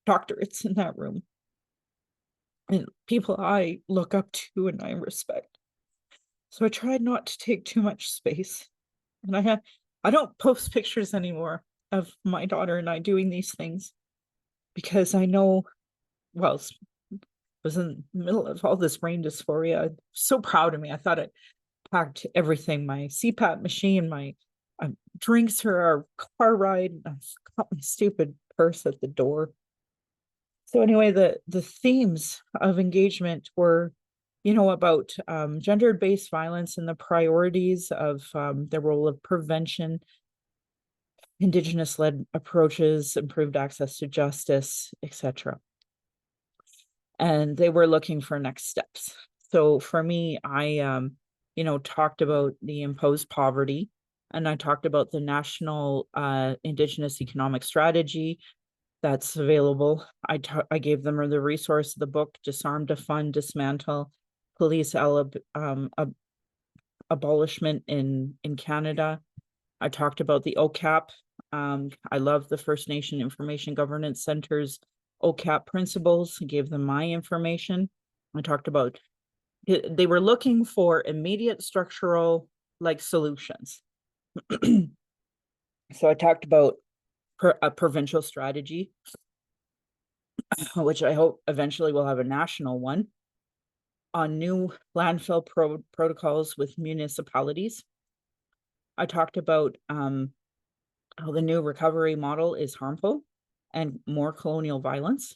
doctorates in that room and people I look up to and I respect. So I tried not to take too much space. And I don't post pictures anymore of my daughter and I doing these things because I know, well, was in the middle of all this brain dysphoria. So proud of me. I thought I packed everything, my CPAP machine, my drinks for our car ride. I forgot my stupid purse at the door. So anyway, the themes of engagement were, about gender-based violence and the priorities of the role of prevention, Indigenous-led approaches, improved access to justice, etc. And they were looking for next steps. So for me, I talked about the imposed poverty, and I talked about the national Indigenous economic strategy that's available. I gave them the resource, the book, Disarm, Defund, Dismantle, Police Abolishment in Canada. I talked about the OCAP. I love the First Nation Information Governance Center's OCAP principles. I gave them my information. I talked about they were looking for immediate structural solutions. So I talked about a provincial strategy, which I hope eventually we'll have a national one, on new landfill protocols with municipalities. I talked about how the new recovery model is harmful and more colonial violence.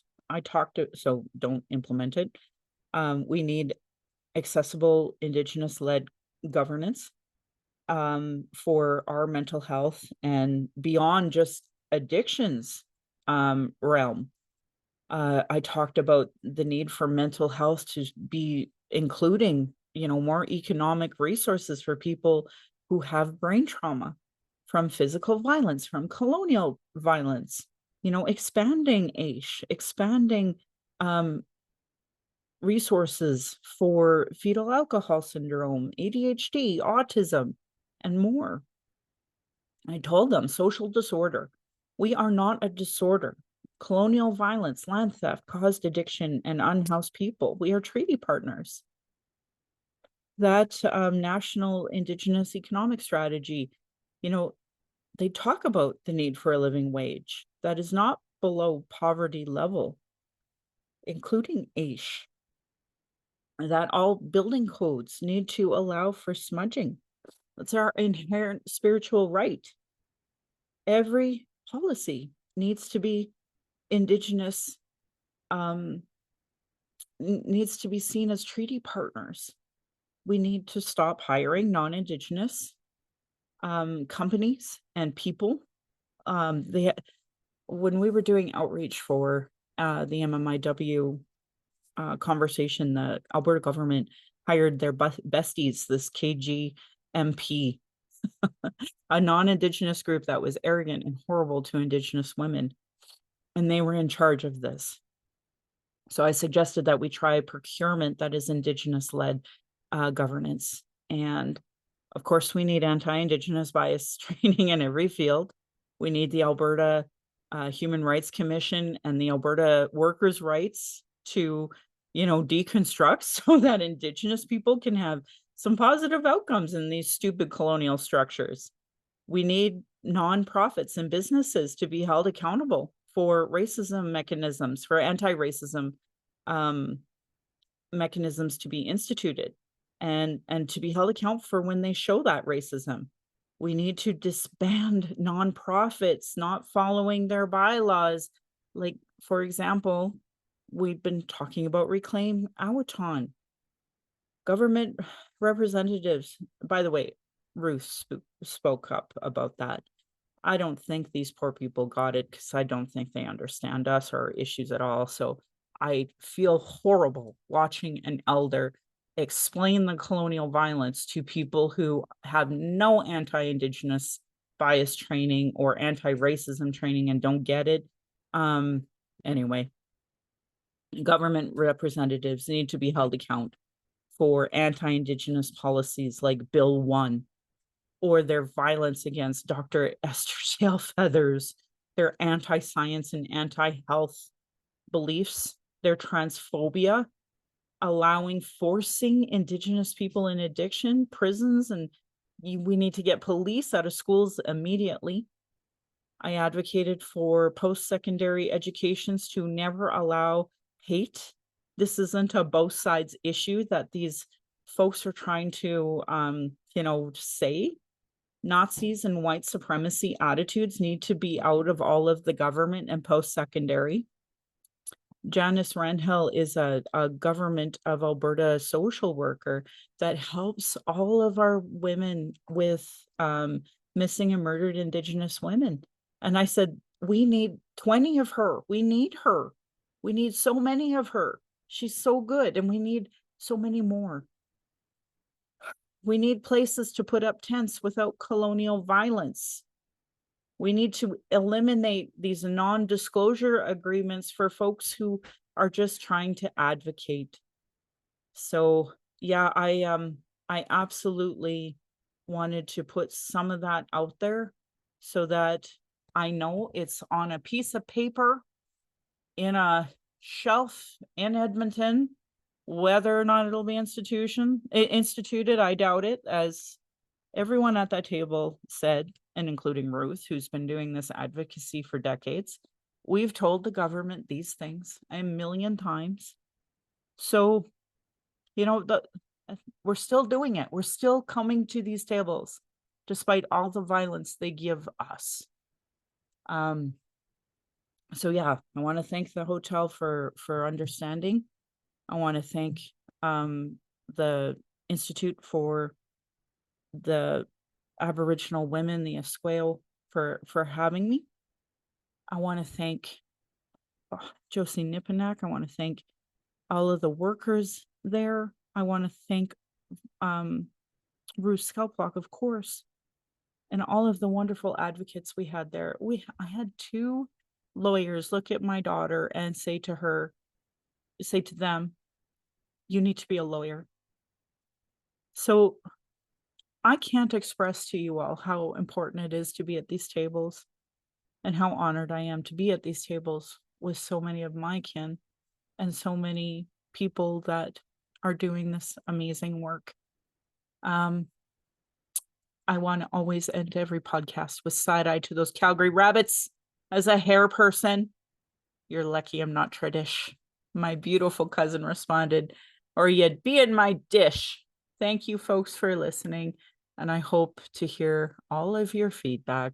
So don't implement it. We need accessible Indigenous-led governance for our mental health and beyond just addictions realm. I talked about the need for mental health to be including, more economic resources for people who have brain trauma from physical violence, from colonial violence, expanding AISH, expanding resources for fetal alcohol syndrome, ADHD, autism, and more. I told them social disorder. We are not a disorder. Colonial violence, land theft caused addiction and unhoused people. We are treaty partners. That national Indigenous economic strategy, they talk about the need for a living wage that is not below poverty level, including AISH, that all building codes need to allow for smudging. That's our inherent spiritual right. Every policy needs to be Indigenous, needs to be seen as treaty partners. We need to stop hiring non-Indigenous companies and people. When we were doing outreach for the MMIW conversation, the Alberta government hired their besties, this KGMP, a non-Indigenous group that was arrogant and horrible to Indigenous women, and they were in charge of this. So I suggested that we try procurement that is Indigenous-led governance. And of course, we need anti-Indigenous bias training in every field. We need the Alberta Human Rights Commission and the Alberta Workers' Rights to, deconstruct so that Indigenous people can have some positive outcomes in these stupid colonial structures. We need nonprofits and businesses to be held accountable for racism mechanisms, for anti-racism mechanisms to be instituted and to be held accountable for when they show that racism. We need to disband nonprofits not following their bylaws. Like, for example, we've been talking about Reclaim Awaton. Government representatives, by the way, Ruth spoke up about that. I don't think these poor people got it because I don't think they understand us or our issues at all. So I feel horrible watching an elder explain the colonial violence to people who have no anti-Indigenous bias training or anti-racism training and don't get it. Anyway, Government representatives need to be held account for anti-Indigenous policies like Bill 1, or their violence against Dr. Esther Sailfeathers, their anti-science and anti-health beliefs, their transphobia, forcing Indigenous people in addiction, prisons, and we need to get police out of schools immediately. I advocated for post-secondary educations to never allow hate. This isn't a both sides issue that these folks are trying to, say. Nazis and white supremacy attitudes need to be out of all of the government and post-secondary. Janice Randhill is a government of Alberta social worker that helps all of our women with missing and murdered Indigenous women. And I said, we need 20 of her. We need her. We need so many of her. She's so good, and we need so many more. We need places to put up tents without colonial violence. We need to eliminate these non-disclosure agreements for folks who are just trying to advocate. So yeah, I absolutely wanted to put some of that out there so that I know it's on a piece of paper in a shelf in Edmonton. Whether or not it'll be instituted, I doubt it, as everyone at that table said, and including Ruth, who's been doing this advocacy for decades. We've told the government these things a million times. So, we're still doing it. We're still coming to these tables, despite all the violence they give us. So yeah, I want to thank the hotel for understanding. I want to thank the Institute for the Aboriginal women, the Esquale, for having me. I want to thank Josie Nipanak. I want to thank all of the workers there. I want to thank Ruth Skelplock, of course, and all of the wonderful advocates we had there. I had 2 lawyers look at my daughter and say to them, you need to be a lawyer. So I can't express to you all how important it is to be at these tables and how honored I am to be at these tables with so many of my kin and so many people that are doing this amazing work. I want to always end every podcast with side eye to those Calgary rabbits. As a hair person, you're lucky I'm not tradish. My beautiful cousin responded, or you'd be in my dish. Thank you, folks, for listening. And I hope to hear all of your feedback.